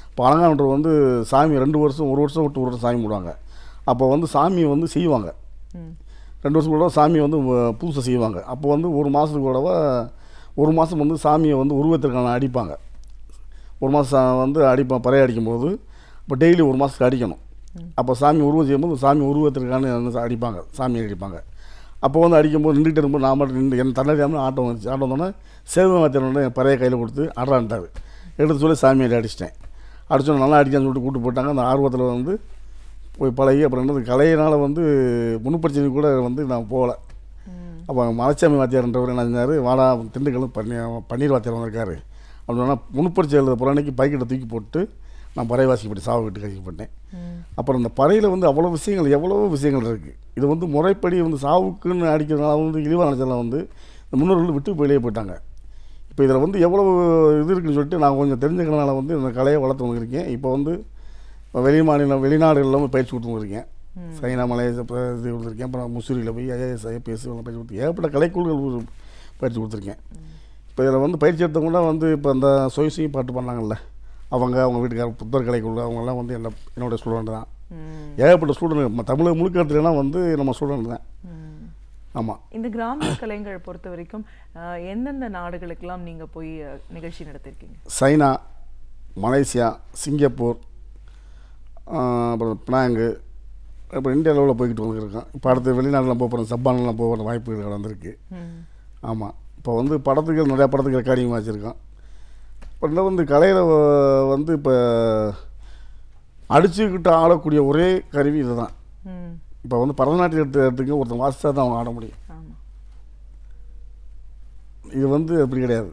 இப்போ அலங்காநல்லூர் வந்து சாமி 2 வருஷம், 1 வருஷம் விட்டு 1 வருஷம் சாமி விடுவாங்க. அப்போ வந்து சாமியை வந்து செய்வாங்க. 2 வருஷம் கூட சாமியை வந்து பூசை செய்வாங்க. அப்போ வந்து 1 மாதத்துக்கு கூடவா 1 மாதம் வந்து சாமியை வந்து உருவத்திற்கான அடிப்பாங்க. 1 மாதம் வந்து பறைய அடிக்கும்போது இப்போ டெய்லி 1 மாதத்துக்கு அடிக்கணும். அப்போ சாமி உருவம் செய்யும்போது சாமி உருவத்திற்கான அடிப்பாங்க, சாமி அடிப்பாங்க. அப்போ வந்து அடிக்கும்போது நின்றுட்டு இருக்கும்போது நான் மட்டும் நின்று என் தன்னறியாமல் ஆட்டம் வந்துச்சு. ஆட்டம் வந்தோன்னே சேவகன் வாத்தியாரோட என் பறைய கையில் கொடுத்து ஆடுறான்ட்டார். எடுத்து சொல்லி சாமியை அடிச்சிட்டேன். அடிச்சோன்னு நல்லா அடிக்கான்னு சொல்லிட்டு கூப்பிட்டு போட்டாங்க. அந்த ஆர்வத்தில் வந்து போய் பழகி அப்புறம் என்னது கலையினால் வந்து முன்னுப்பரிச்சனை கூட வந்து நான் போகலை. அப்போ மலைச்சாமி வாத்தியார்ன்றவர் என்ன செஞ்சார், வாடா திண்டுக்கல் பன்னீர் வாத்தியார் வந்திருக்காரு அப்படின்னா முன்னுப்பரிச்சை எழுத புறனைக்கு பைக்கிட்ட தூக்கி போட்டு நான் பறை வாசிக்கப்பட்டேன், சாவு கட்டு கழிக்கப்பட்டேன். அப்புறம் இந்த பறையில் வந்து எவ்வளோ விஷயங்கள் இருக்குது. இது வந்து முறைப்படி வந்து சாவுக்குன்னு அடிக்கிறதுனால வந்து இழிவாக நினச்சதெல்லாம் வந்து இந்த முன்னோர்கள் விட்டு வெளியே போயிட்டாங்க. இப்போ இதில் வந்து எவ்வளோ இது இருக்குன்னு சொல்லிட்டு நான் கொஞ்சம் தெரிஞ்சுக்கிறனால வந்து இந்த கலையை வளர்த்து வந்துருக்கேன். இப்போ வந்து வெளிநாடுகளில் பயிற்சி கொடுத்து வந்துருக்கேன். சைனா, மலேசியா இது கொடுத்துருக்கேன். அப்புறம் முசூரியில் போய் IAS IPS பயிற்சி கொடுத்து ஏகப்பட்ட கலைக்குழுக்கள் பயிற்சி கொடுத்துருக்கேன். இப்போ இதில் வந்து பயிற்சி எடுத்தவங்க வந்து இப்போ அந்த சொய்சி பாட்டு பண்ணாங்கல்ல, அவங்க வீட்டுக்கார புத்தர் கலைக்குழு அவங்கெல்லாம் வந்து என்னோடய ஸ்டூடெண்ட் தான். ஏகப்பட்ட ஸ்டூடெண்ட் தமிழக முழுக்க இடத்துலனா வந்து நம்ம ஸ்டூடெண்ட் தான். ஆமாம். இந்த கிராமிய கலைஞரை பொறுத்த வரைக்கும் எந்தெந்த நாடுகளுக்கெல்லாம் நீங்கள் போய் நிகழ்ச்சி நடத்திருக்கீங்க? சைனா, மலேசியா, சிங்கப்பூர், அப்புறம் பினாங்கு, இப்போ இந்தியா லெவலில் போய்கிட்டு வந்துருக்கேன். இப்போ அடுத்து வெளிநாடுலாம் போகிறேன், ஜப்பான்லாம் போகிற வாய்ப்புகள் வந்திருக்கு. ஆமாம். இப்போ வந்து படத்துக்கு நிறையா படத்துக்கு ரெக்கார்டிங் வச்சுருக்கோம். இப்போ வந்து கலையில் வந்து இப்போ அடிச்சுக்கிட்டு ஆடக்கூடிய ஒரே கருவி இது தான். இப்போ வந்து பரதநாட்டியம் எடுத்துக்க ஒருத்தன் வாசித்தா தான் அவங்க ஆட முடியும். இது வந்து அப்படி கிடையாது.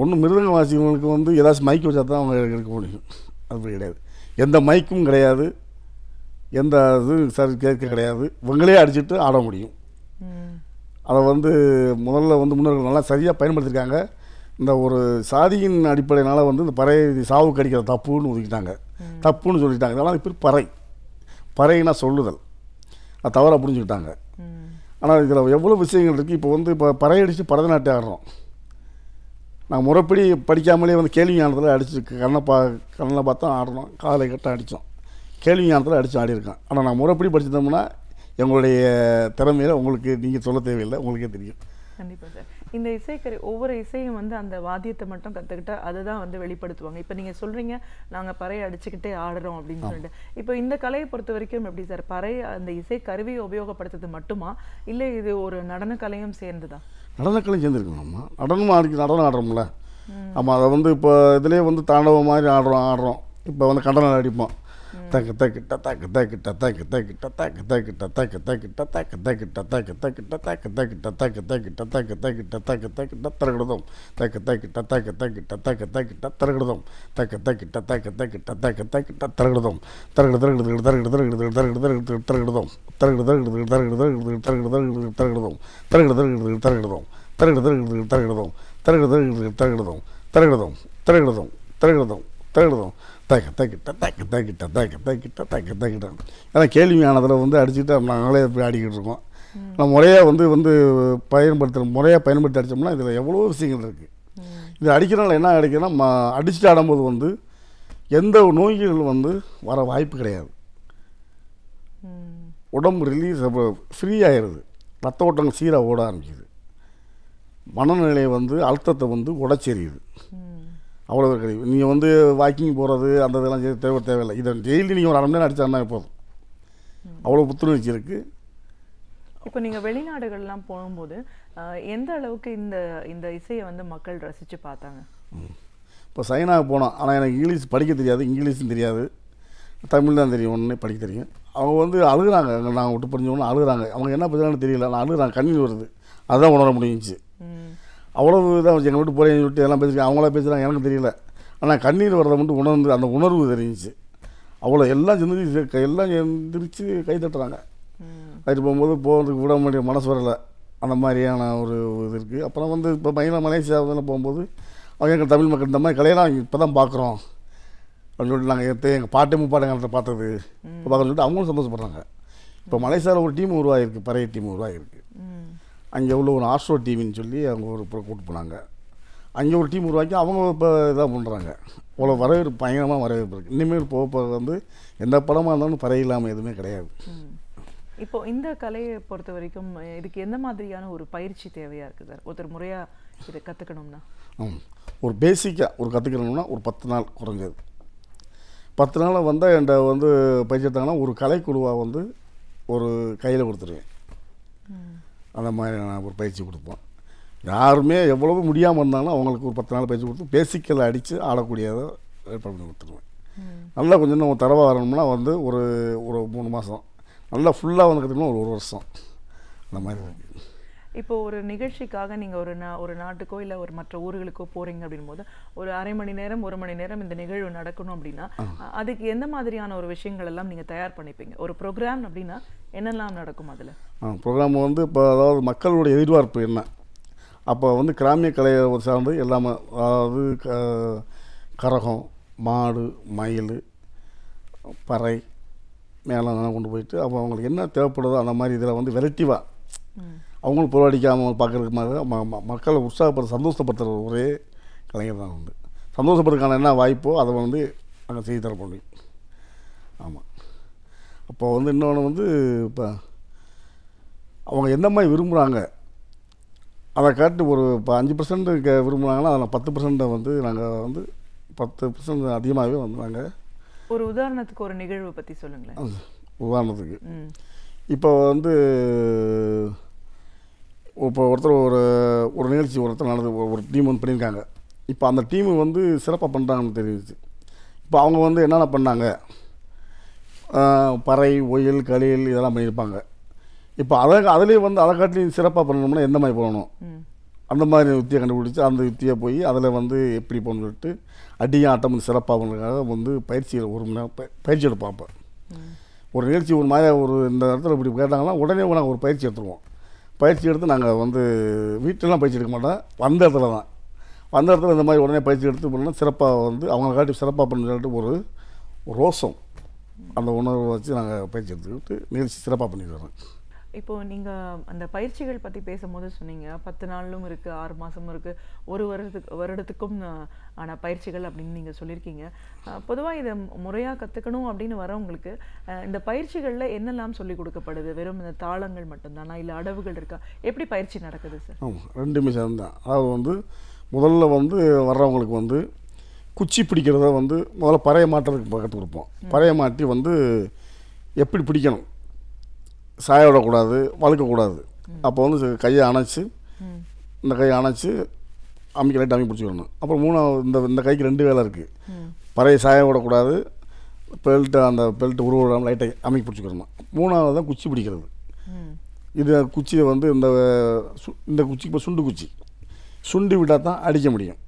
ஒன்று மிருதங்க வாசிக்கிறவங்களுக்கு வந்து ஏதாச்சும் மைக் வச்சா தான் அவங்க எடுக்க முடியும். அப்படி கிடையாது, எந்த மைக்கும் கிடையாது, எந்த இது சரி கேட்க கிடையாது, இவங்களே அடிச்சுட்டு ஆட முடியும். அதை வந்து முதல்ல வந்து முன்னோர்கள் நல்லா சரியாக பயன்படுத்தியிருக்காங்க. இந்த ஒரு சாதியின் அடிப்படையினால் வந்து இந்த பறை சாவுக்கு அடிக்கிற தப்புன்னு ஒதுக்கிட்டாங்க, தப்புன்னு சொல்லிட்டாங்க. இதெல்லாம் இப்போ பறைனா சொல்லுதல், அது தவறாக புரிஞ்சுக்கிட்டாங்க. ஆனால் இதில் எவ்வளோ விஷயங்கள் இருக்குது. இப்போ வந்து இப்போ பறை அடித்து பரதநாட்டியம் ஆடுறோம். நாங்கள் முறைப்படி படிக்காமலே வந்து கேள்வி ஞானத்தில் அடித்து கண்ணில் பார்த்தா ஆடுறோம், காலை கட்ட அடித்தோம், கேள்வி ஞானத்தில் அடித்து ஆடியிருக்கோம். ஆனால் நான் முறைப்படி படிச்சிருந்தோம்னா எங்களுடைய திறமையில் உங்களுக்கு நீங்கள் சொல்ல தேவையில்லை, உங்களுக்கே தெரியும். கண்டிப்பாக சார். இந்த இசைக்கரு ஒவ்வொரு இசையும் வந்து அந்த வாத்தியத்தை மட்டும் கற்றுக்கிட்டா அதுதான் வந்து வெளிப்படுத்துவாங்க. இப்போ நீங்கள் சொல்கிறீங்க நாங்கள் பறையை அடிச்சுக்கிட்டே ஆடுறோம் அப்படின்னு சொல்லிட்டு. இப்போ இந்த கலையை பொறுத்த வரைக்கும் எப்படி சார், பறை அந்த இசை கருவியை உபயோகப்படுத்துறது மட்டுமா, இல்லை இது ஒரு நடன கலையும் சேர்ந்துதான்? நடனக்கலையும் சேர்ந்துருக்கணும்மா. நடனம் ஆடுறோம்ல. ஆமாம், அதை வந்து இப்போ இதுலேயே வந்து தாண்டவம் மாதிரி ஆடுறோம். இப்போ வந்து கண்டனம் அடிப்போம், தக்கு தக்கிட்ட தக்கு தக்கிட்ட தக்கு தக்கிட்ட தக்கு தக்கிட்ட தக்கு தக்கிட்ட தக்கு தக்கிட்ட தக்கு தக்கிட்ட தக்கு தக்கிட்ட தக்கு தக்கிட்ட தக்கு தக்கிட்ட தக்கு தக்கிட்ட தரகிடுதோம் தக்கு தக்கிட்ட தக்கு தக்கிட்ட தக்கு தக்கிட்ட தரகிடுதோம் தக்கு தக்கிட்ட தக்கு தக்கிட்ட தக்கு தக்கிட்ட தரகிடுதோம் தரகிடு தரகிடு தரகிடு தரகிடு தரகிடு தரகிடு தரகிடுதோம் தரகிடு தரகிடு தரகிடு தரகிடு தரகிடு தரகிடுதோம் தரகிடு தரகிடு தரகிடுதோம் தரகிடு தரகிடு தரகிடுதோம் தரகிடு தரகிடு தரகிடுதோம் தரகிடுதோம் தரகிடுதோம் தரகிடுதோம் தரகிடுதோம் தக்க தக்கிட்ட தக்கு தக்கிட்ட தக்கு தக்கிட்ட தக்கு தக்கிட்டோம். ஏன்னா கேள்வி ஞானத்தில் வந்து அடிச்சுட்டு நாங்களே போய் ஆடிக்கிட்டு இருக்கோம். நம்ம முறையாக வந்து முறையாக பயன்படுத்தி அடித்தோம்னா இதில் எவ்வளோ விஷயங்கள் இருக்குது. இது அடிக்கிறனால என்ன கிடைக்குன்னா, அடிச்சுட்டு ஆடும்போது வந்து எந்த நோய்கள் வந்து வர வாய்ப்பு கிடையாது. உடம்பு ரிலீஸ் ஃப்ரீ ஆயிடுது, ரத்த ஓட்டங்கள் சீராக ஓட ஆரம்பிக்குது, மனநிலையை வந்து அழுத்தத்தை வந்து உடச்செறியுது. அவ்வளோ கிடையாது. நீங்கள் வந்து வாக்கிங் போகிறது அந்த இதெல்லாம் தேவையில்லை. இதை டெய்லி நீங்கள் ஒரு அரை மணி நேரம் அடித்தாருன்னா போதும், அவ்வளோ புத்துணர்ச்சி இருக்குது. இப்போ நீங்கள் வெளிநாடுகள்லாம் போகும்போது எந்த அளவுக்கு இந்த இசையை வந்து மக்கள் ரசித்து பார்த்தாங்க? இப்போ சைனாவுக்கு போனோம், ஆனால் எனக்கு இங்கிலீஷ் படிக்க தெரியாது, இங்கிலீஷும் தெரியாது, தமிழ் தான் தெரியும், ஒன்றே படிக்க தெரியும். அவங்க வந்து அழுகுறாங்க, நாங்கள் விட்டு படிஞ்சவொன்னே அழுகுறாங்க. அவங்க என்ன பிரச்சனைன்னு தெரியல, நான் அழுகுறாங்க, கண்ணீர் வருது, அதுதான் உணர முடிஞ்சிச்சு. அவ்வளவு தான் எங்கள் வீட்டு போகிறேன் விட்டு எல்லாம் பேசுகிறேன், அவங்களா பேசுகிறாங்க, எனக்கு தெரியல. ஆனால் கண்ணீர் வர்றதை மட்டும் உணர்ந்து அந்த உணர்வு தெரிஞ்சிச்சு. அவ்வளோ எல்லாம் எந்திரிச்சு கை தட்டுறாங்க. கைட்டு போகிறதுக்கு விட முடிய மனசு வரலை, அந்த மாதிரியான ஒரு இது இருக்குது. அப்புறம் வந்து இப்போ மலேசியாவில் போகும்போது அவங்க எங்கள் தமிழ் மக்கள் இந்த மாதிரி கலையெல்லாம் இப்போ தான் பார்க்குறோம் அப்படின்னு சொல்லிட்டு நாங்கள் எங்கள் பாட்டு முப்பாட்டங்களை பார்த்தது இப்போ பார்க்கணும்னு சொல்லிட்டு அவங்களும் சந்தோஷப்படுறாங்க. இப்போ மலேசியாவில் ஒரு டீம் உருவாகிருக்கு, பறைய டீம் உருவாகிருக்கு. அங்கே உள்ள ஒரு ஆஸ்ட்ரோ டீம்னு சொல்லி அவங்க ஒரு கூப்பிட்டு போனாங்க. அங்கே ஒரு டீம் உருவாக்கி அவங்க இப்போ இதாக பண்ணுறாங்க. அவ்வளோ வரவேற்பு, பயங்கரமாக வரவேற்பு இருக்குது. இனிமேல் போக வந்து எந்த படமாக இருந்தாலும் பறை இல்லாமல் எதுவுமே கிடையாது. இப்போ இந்த கலையை பொறுத்த வரைக்கும் இதுக்கு எந்த மாதிரியான ஒரு பயிற்சி தேவையாக இருக்குது சார், ஒருத்தர் முறையாக இதை கற்றுக்கணும்னா? ஒரு பேசிக்காக ஒரு கற்றுக்கணும்னா ஒரு 10 நாள் குறைஞ்சது. 10 நாள் வந்தால் என்கிட்ட வந்து பயிற்சி எடுத்தாங்கன்னா ஒரு கலைக்குழுவாக வந்து ஒரு கையில் கொடுத்துருவேன். அந்த மாதிரி நான் ஒரு பயிற்சி கொடுப்போம். யாருமே எவ்வளவு முடியாமல் இருந்தாலும் அவங்களுக்கு ஒரு 10 நாள் பயிற்சி கொடுத்து பேசிக்கலை அடித்து ஆடக்கூடியதை ஏற்பாடு பண்ணி கொடுத்துருவேன். நல்லா கொஞ்சம் நம்ம தரவாக வரணும்னா வந்து ஒரு 3 மாதம், நல்லா ஃபுல்லாக வந்து கற்றுக்கணும் ஒரு வருஷம், அந்த மாதிரி இருக்குது. இப்போ ஒரு நிகழ்ச்சிக்காக நீங்கள் ஒரு நாட்டுக்கோ இல்லை ஒரு மற்ற ஊர்களுக்கோ போகிறீங்க அப்படின்போது ஒரு அரை மணி நேரம் 1 மணி நேரம் இந்த நிகழ்வு நடக்கணும் அப்படின்னா அதுக்கு எந்த மாதிரியான ஒரு விஷயங்கள் எல்லாம் நீங்கள் தயார் பண்ணிப்பீங்க? ஒரு ப்ரோக்ராம் அப்படின்னா என்னெல்லாம் நடக்கும் அதில்? ப்ரோக்ராம் வந்து இப்போ அதாவது மக்களுடைய எதிர்பார்ப்பு என்ன, அப்போ வந்து கிராமிய கலையை சார்ந்து எல்லாமே, அதாவது கரகம், மாடு, மயில், பறை, மேலாம் கொண்டு போயிட்டு அப்போ அவங்களுக்கு என்ன தேவைப்படுதோ அந்த மாதிரி இதில் வந்து வெரைட்டிவாக அவங்களும் புறவடிக்காமல் பார்க்குறதுக்கு மாதிரி மக்களை உற்சாகப்படுத்த சந்தோஷப்படுத்துகிற ஒரே கலைஞர் தான் வந்து சந்தோஷப்படுறதுக்கான என்ன வாய்ப்போ அதை வந்து நாங்கள் செய்து தர முடியும். ஆமாம். அப்போ வந்து இன்னொன்று வந்து இப்போ அவங்க எந்த மாதிரி விரும்புகிறாங்க அதை காட்டு ஒரு இப்போ 5% விரும்புகிறாங்கன்னா அதில் 10% வந்து நாங்கள் வந்து 10% அதிகமாகவே வந்து நாங்கள் ஒரு உதாரணத்துக்கு ஒரு நிகழ்வை பற்றி சொல்லுங்களேன். உதாரணத்துக்கு இப்போ வந்து இப்போ ஒருத்தர் ஒரு நிகழ்ச்சி நடந்து ஒரு டீம் வந்து பண்ணியிருக்காங்க. இப்போ அந்த டீமு வந்து சிறப்பாக பண்ணுறாங்கன்னு தெரிஞ்சிச்சு. இப்போ அவங்க வந்து என்னென்ன பண்ணாங்க, பறை, ஒயில், களியல் இதெல்லாம் பண்ணியிருப்பாங்க. இப்போ அதுலேயே வந்து அதை காட்டி சிறப்பாக பண்ணணும்னா எந்த மாதிரி பண்ணணும் அந்த மாதிரி யுத்தியை கண்டுபிடிச்சி அந்த யுத்தியை போய் அதில் வந்து எப்படி போகணும்னு சொல்லிட்டு அடியும் ஆட்டம் வந்து சிறப்பாகிறதுக்காக வந்து பயிற்சிகள் 1 மணி நேரம் பயிற்சி எடுப்போம். அப்போ ஒரு நிகழ்ச்சி ஒரு மாதிரி ஒரு இந்த இடத்துல இப்படி கேட்டாங்கன்னா உடனே நாங்கள் ஒரு பயிற்சி எடுத்துருவோம். பயிற்சி எடுத்து நாங்கள் வந்து வீட்டிலலாம் பயிற்சி எடுக்க மாட்டோம், வந்த இடத்துல தான். வந்த இடத்துல இந்த மாதிரி உடனே பயிற்சி எடுத்து பண்ணால் சிறப்பாக வந்து அவங்களை காட்டி சிறப்பாக பண்ணு சொல்லிட்டு ஒரு ரோசம் அந்த உணர்வை வச்சு நாங்கள் பயிற்சி எடுத்துக்கிட்டு நிகழ்ச்சி சிறப்பாக பண்ணிட்டு வரோம். இப்போது நீங்கள் அந்த பயிற்சிகள் பற்றி பேசும்போது சொன்னீங்க 10 நாளும் இருக்குது, 6 மாதமும் இருக்குது, 1 வருடத்துக்கும் ஆன பயிற்சிகள் அப்படின்னு நீங்கள் சொல்லியிருக்கீங்க. பொதுவாக இதை முறையாக கற்றுக்கணும் அப்படின்னு வரவங்களுக்கு இந்த பயிற்சிகளில் என்னெல்லாம் சொல்லிக் கொடுக்கப்படுது? வெறும் இந்த தாளங்கள் மட்டும்தானா, இல்லை அடவுகள் இருக்கா? எப்படி பயிற்சி நடக்குது சார்? ஆமாம், 2மே சேர்ந்தான். அதாவது வந்து முதல்ல வந்து வர்றவங்களுக்கு வந்து குச்சி பிடிக்கிறத வந்து முதல்ல பறைய மாட்டுறதுக்கு கற்றுக் கொடுப்போம். பறைய மாட்டி வந்து எப்படி பிடிக்கணும், சாய விடக்கூடாது, வழுக்கக்கூடாது. அப்போ வந்து கையை அணைச்சி இந்த கையை அணைச்சி லைட்டாக அமைக்க பிடிச்சிக்கணும். அப்புறம் 3வது இந்த கைக்கு 2 வேலை இருக்குது. பறையை சாய விடக்கூடாது, அந்த பெல்ட்டு உருவிடாமல் லைட்டாக அமைக்க பிடிச்சிக்கணும். 3வது தான் குச்சி பிடிக்கிறது. இது குச்சியை வந்து இந்த குச்சிக்கு இப்போ சுண்டு குச்சி சுண்டி விட்டால் தான் அடிக்க முடியும்.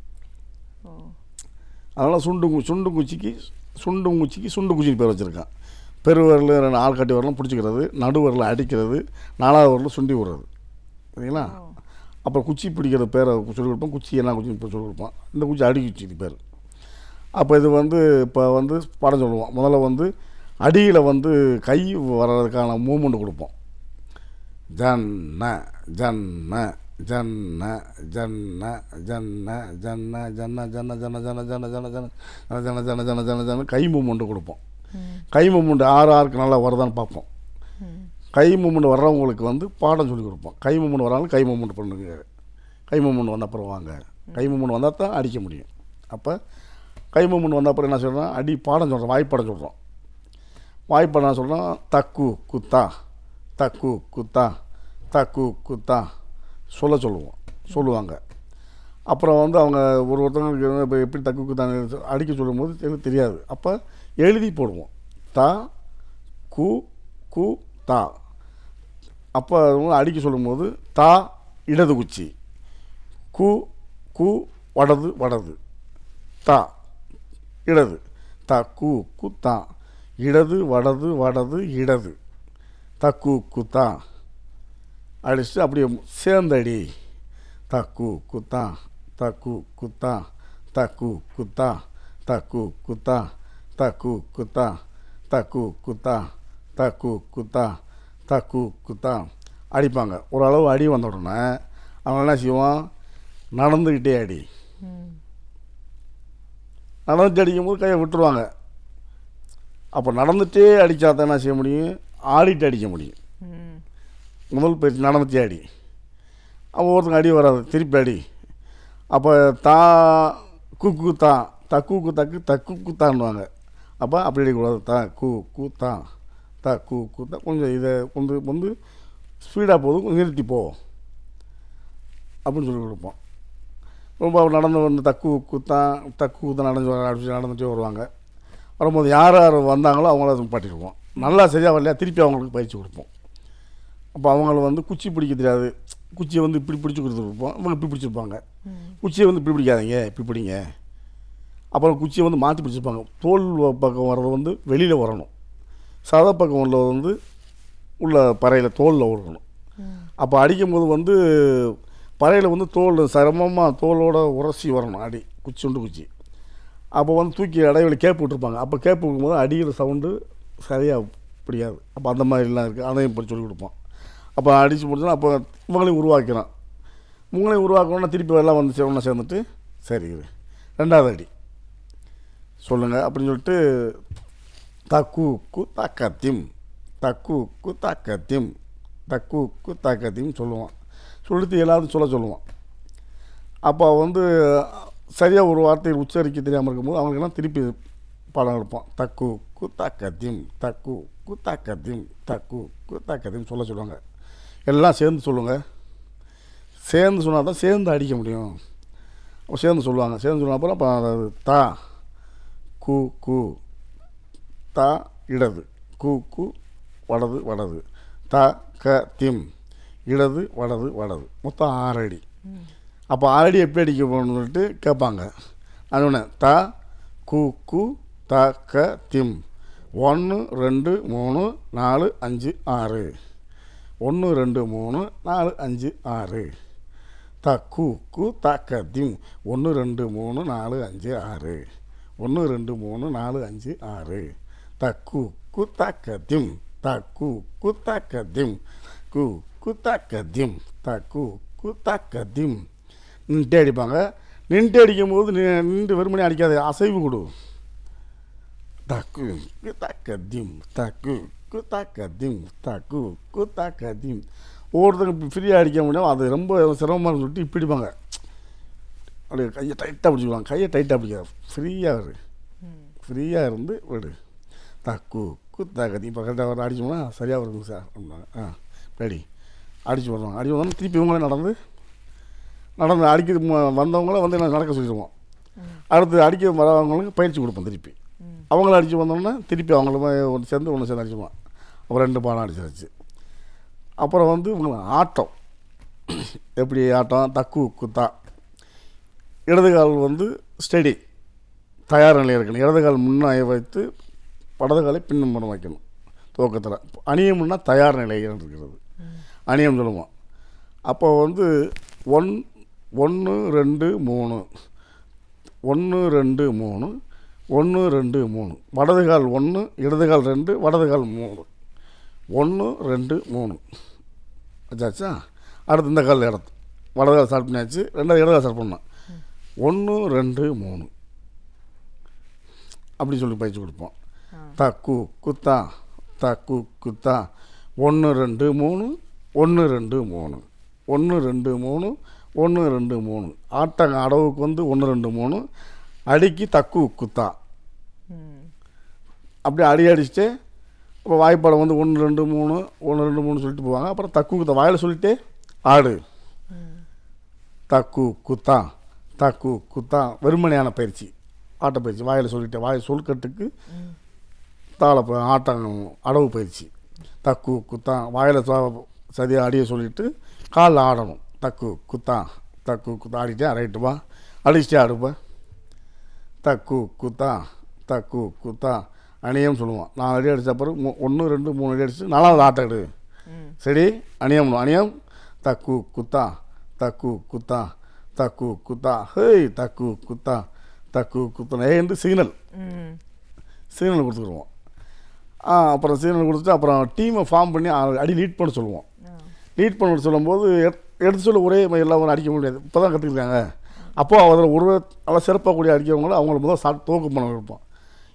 அதனால் சுண்டு குச்சிக்கு சுண்டு குச்சின்னு பேர் வச்சுருக்கான். பெருவரில் ஆள்காட்டி வரலாம் பிடிச்சிக்கிறது, நடுவரில் அடிக்கிறது, 4வது வரல சுண்டி விடுறது. சரிங்களா? அப்புறம் குச்சி பிடிக்கிற பேரை சொல்லிக் கொடுப்போம். குச்சி என்ன குச்சி இப்போ சொல்லிக் கொடுப்போம். இந்த குச்சி அடி குச்சி இது பேர். அப்போ இது வந்து இப்போ வந்து பாடம் சொல்லுவோம். முதல்ல வந்து அடியில் வந்து கை வர்றதுக்கான மூமெண்ட் கொடுப்போம். ஜன்ன ஜன்ன ஜன்ன ஜன்ன ஜன்ன ஜன்ன ஜன்ன ஜன்ன ஜன்ன ஜன்ன ஜன்ன ஜன்ன ஜன்ன ஜன்ன ஜன்ன ஜன்ன ஜன்ன ஜன்ன கை மூமெண்ட்டு கொடுப்போம். கை மூமெண்ட் 6 நல்லா வருதான்னு பார்ப்போம். கை மூமெண்ட் வர்றவங்களுக்கு வந்து பாடம் சொல்லிக் கொடுப்போம். கை மூமெண்ட் வராலும் கை மூமெண்ட் பண்ணுங்க, கை மூமெண்ட் வந்த அப்புறம் வாங்க, கை மூமெண்ட் வந்தால் தான் அடிக்க முடியும். அப்போ கை மூமெண்ட் வந்த அப்புறம் என்ன சொல்கிறோம், அடி பாடம் சொல்கிறோம், வாய்ப்பாடம் சொல்கிறோம். வாய்ப்பாடம் சொல்கிறோம், தக்கு குத்தா தக்கு குத்தா தக்கு குத்தா சொல்லுவாங்க. அப்புறம் வந்து அவங்க ஒருத்தவங்களுக்கு இப்போ எப்படி தக்கு குத்தாங்க அடிக்க சொல்லும்போது எனக்கு தெரியாது. அப்போ எழுதி போடுவோம். தா கு கு தா. அப்போ அடிக்க சொல்லும்போது தா இடது குச்சி, கு கு வடது தா இடது, தா கு கு தா இடது வடது இடது தக்கு குத்தா அடிச்சுட்டு அப்படியே சேர்ந்தடி தக்கு குத்தா தக்கு குத்தா தக்கு குத்தா தக்கு குத்தா தக்கு குத்தா தக்கு குத்தா தக்கு குத்தா தக்கு குத்தா அடிப்பாங்க. ஓரளவு அடி வந்த உடனே அவங்க என்ன செய்வான், நடந்துக்கிட்டே அடி. நடந்துட்டு அடிக்கும்போது கையை விட்டுருவாங்க. அப்போ நடந்துகிட்டே அடித்தா தான் என்ன செய்ய முடியும், ஆடிட்டு அடிக்க முடியும். முதல் பயிற்சி நடந்துட்டே அடி. அப்போ ஒருத்தங்க அடி வராது, திருப்பி அடி. அப்போ தா குக்கு தா தக்கு குத்தாக்கு தக்கு குத்தான்னுவாங்க. அப்போ அப்படி அடிக்கக்கூடாது, தா கு குத்தா தா கு குத்தா. கொஞ்சம் இதை வந்து ஸ்பீடாக போதும், கொஞ்சம் நிறுத்தி போ அப்படின்னு சொல்லி கொடுப்போம். ரொம்ப நடந்து வந்து தக்கு குத்தா நடந்துட்டே வருவாங்க. வரும்போது யார் வந்தாங்களோ அவங்கள பாட்டிடுவோம். நல்லா சரியாக வரலையா திருப்பி அவங்களுக்கு பயிற்சி கொடுப்போம். அப்போ அவங்கள வந்து குச்சி பிடிக்க தெரியாது, குச்சியை வந்து இப்படி பிடிச்சி கொடுத்துருப்போம். அவங்க இப்படி பிடிச்சிருப்பாங்க. குச்சியை வந்து இப்படி பிடிக்காதீங்க, இப்படி பிடிங்க. அப்புறம் குச்சியை வந்து மாற்றி பிடிச்சிருப்பாங்க. தோல் பக்கம் வர்றது வந்து வெளியில் வரணும், சத பக்கம் உள்ளது வந்து உள்ள பறையில் தோலில் வரணும். அப்போ அடிக்கும்போது வந்து பறையில் வந்து தோல் சிரமமாக தோலோட உரசி வரணும் அடி, குச்சி. அப்போ வந்து தூக்கி இடைவெளி கேப்பு விட்டுருப்பாங்க. அப்போ கேப்பு விடும்போது அடிக்கிற சவுண்டு சரியாக பிடிக்காது. அப்போ அந்த மாதிரிலாம் இருக்குது, அதையும் இப்போ சொல்லிக் கொடுப்போம். அப்போ அடித்து முடிச்சோன்னா அப்போ இவங்களையும் உருவாக்கிறோம். இவங்களையும் உருவாக்கணுன்னா திருப்பி எல்லாம் வந்து ஒன்றா சேர்ந்துட்டு சரி 2வது அடி சொல்லுங்கள் அப்படின்னு சொல்லிட்டு தக்கு கு தாக்கத்திம் தக்கு கு தாக்கத்திம் தக்கு கு தாக்கத்திம் சொல்லுவான். சொல்லிட்டு எல்லாரும் சொல்லுவான். அப்போ வந்து சரியாக ஒரு வார்த்தையை உச்சரிக்க தெரியாமல் இருக்கும்போது அவங்களுக்கெல்லாம் திருப்பி பாடம் எடுப்போம். தக்கு கு தாக்கத்திம் தக்கு கு தாக்கத்திம் தக்கு கு தாக்கத்திம் சொல்லுவாங்க. எல்லாம் சேர்ந்து சொல்லுங்கள். சேர்ந்து சொன்னால் தான் சேர்ந்து அடிக்க முடியும். அப்போ சேர்ந்து சொல்லுவாங்க. சேர்ந்து சொன்ன அப்புறம் அப்போ தா கு கு தா இடது, கு கு வடது தா க திம் இடது வடது மொத்தம் 6 அடி. அப்போ ஆல்ரெடி எப்படி அடிக்க போகணும்னு சொல்லிட்டு கேட்பாங்க. அது ஒன்று த கு கு த க திம் 1 2 3 4 5 6 1 2 3 4 5 6 த கு கு த க திம் 1 2 3 4 5 6 1 2 3 4 5 6 த கு கு த க திம் த கு கு த க திம் கு கு த க திம் த கு கு த க திம். நின்றுட்டே அடிப்பாங்க. நின்றுட்டு அடிக்கும்போது நின்று வெறுமனே அடிக்காத, அசைவு கொடு. தக்கு குத்தாக்க திம் தக்கு குத்தாக்க திம் தக்கு குத்தாக்க திம். ஒவ்வொருத்தங்க ஃப்ரீயாக அடிக்க முடியும், அது ரொம்ப சிரமமாக சொல்லிட்டு இப்படி அடிப்பாங்க. அப்படியே கையை டைட்டாக பிடிச்சிக்குவாங்க. கையை டைட்டாக பிடிக்காது, ஃப்ரீயாக இருந்து விடு. தக்கு குத்தாக்க திம். இப்போ கரெக்டாக வர அடிச்சோம்னா சரியாக வருங்க சார் அப்படின்னா ரெடி அடிச்சு வருவாங்க. அடிச்சு வந்தோம்னா திருப்பி இவங்களே நடந்து அடிக்க வந்தவங்கள வந்து நான் நடக்க சொல்லிடுவோம். அடுத்து அடிக்க வரவங்களுக்கு பயிற்சி கொடுப்போம். திருப்பி அவங்கள அடித்து வந்தோம்னா திருப்பி அவங்களுமே ஒன்று சேர்ந்து அடிச்சுவோம். அப்புறம் 2 பாலம் அடிச்சாச்சு. அப்புறம் வந்து இவங்க ஆட்டம் எப்படி ஆட்டம், தக்கு குத்தா. இடது கால் வந்து ஸ்டெடி தயார் நிலையில் இருக்கணும். இடது கால் முன்னே வைத்து வலது காலை பின்னும் பண்ண வைக்கணும். துவக்கத்தில் அணியம்னா தயார் நிலையில் இருக்கிறது, அணியம் சொல்லுவோம். அப்போ வந்து 1 2 3 1 2 3 1 2 3 வலது கால் 1 இடது கால் 2 வலது கால் 3 1 2 3 வச்சாச்சா. அடுத்து இந்த கால் இடத்து வலது கால் ஸ்டார்ட் பண்ணியாச்சு. 2வது இடது கால் ஸ்டார்ட் பண்ணோம். 1 2 3 அப்படி சொல்லி பயிற்சி கொடுப்போம். தக்கு குத்தா தக்கு குத்தா 1 2 3 1 2 3 1 2 3 1 2 3. ஆட்டங்க அடவுக்கு வந்து 1 2 3 அடிக்கி தக்கு குத்தா. அப்படியே அடிச்சுட்டு இப்போ வாய்ப்பாடம் வந்து 1 2 3 1 2 3 சொல்லிட்டு போவாங்க. அப்புறம் தக்கு குத்தா வாயில் சொல்லிட்டு ஆடு. தக்கு குத்தா தக்கு குத்தா வெறுமனையான பயிற்சி, ஆட்டப்பயிற்சி. வாயில் சொல்லிட்டு வாயில் சொல்கட்டுக்கு தாள ஆட்டம் அடவு பயிற்சி. தக்கு குத்தா வாயில் சதியாக அடியை சொல்லிவிட்டு காலில் ஆடணும். தக்கு குத்தா தக்கு குத்தா ஆடிட்டே ரைட்டு வா அடிச்சுட்டே ஆடுப்பா. தக்கு குத்தா தக்கு குத்தா அணியம் சொல்லுவோம். 4 அடி அடித்த பிறகு 1 2 3 அடி அடிச்சு 4வது ஆட்டம் எடு. சரி அணியம் அணியம் தக்கு குத்தா தக்கு குத்தா தக்கு குத்தா ஹேய் தக்கு குத்தா தக்கு குத்தா என்று சிக்னல் கொடுத்துருவோம். அப்புறம் சிக்னல் கொடுத்துட்டு அப்புறம் டீமை ஃபார்ம் பண்ணி அடி லீட் பண்ண சொல்லுவோம். லீட் பண்ண சொல்லும்போது எடுத்து சொல்ல ஒரே எல்லாம் அடிக்க முடியாது, இப்போ தான் கற்றுக்கிட்டாங்க. அப்போது அதில் ஒரு நல்லா சிறப்பாக கூடிய அடிக்கிறவங்களும் அவங்கள முதல் துவக்க பண்ண வைப்போம்.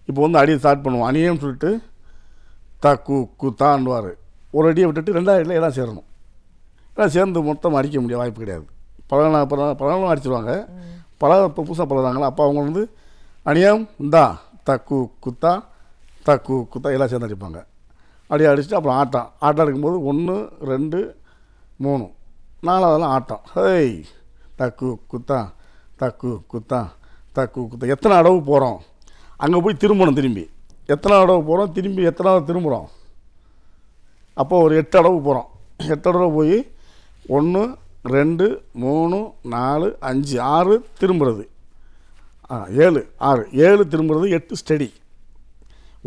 இப்போ வந்து அடியை ஸ்டார்ட் பண்ணுவோம். அணியன்னு சொல்லிட்டு தக்கு குத்தாண்டுவார். ஒரு அடியை விட்டுட்டு 2வது அடியில் எல்லாம் சேரணும். எல்லாம் சேர்ந்து மொத்தம் அடிக்க முடிய வாய்ப்பு கிடையாது. பழகம் அடிச்சிருவாங்க. இப்போ புதுசாக பழகிறாங்களா, அப்போ அவங்க வந்து அணியம் இந்தா தக்கு குத்தா தக்கு குத்தா எல்லாம் சேர்ந்து அடிப்பாங்க. அப்படியே அடிச்சுட்டு அப்புறம் ஆட்டம் எடுக்கும்போது 1 2 3 4வதெல்லாம் ஆட்டம். ஹேய் தக்கு குத்தா தக்கு குத்தா தக்கு குத்தா. எத்தனை அடவு போகிறோம் அங்கே போய் திரும்பணும். திரும்பி எத்தனை அடவு போகிறோம், திரும்பி எத்தனாவது திரும்புகிறோம். அப்போது ஒரு 8 அடவு போகிறோம். 8 தடவை போய் 1 2 3 4 5 6 திரும்புறது. 7 6 7 திரும்புறது 8 ஸ்டெடி.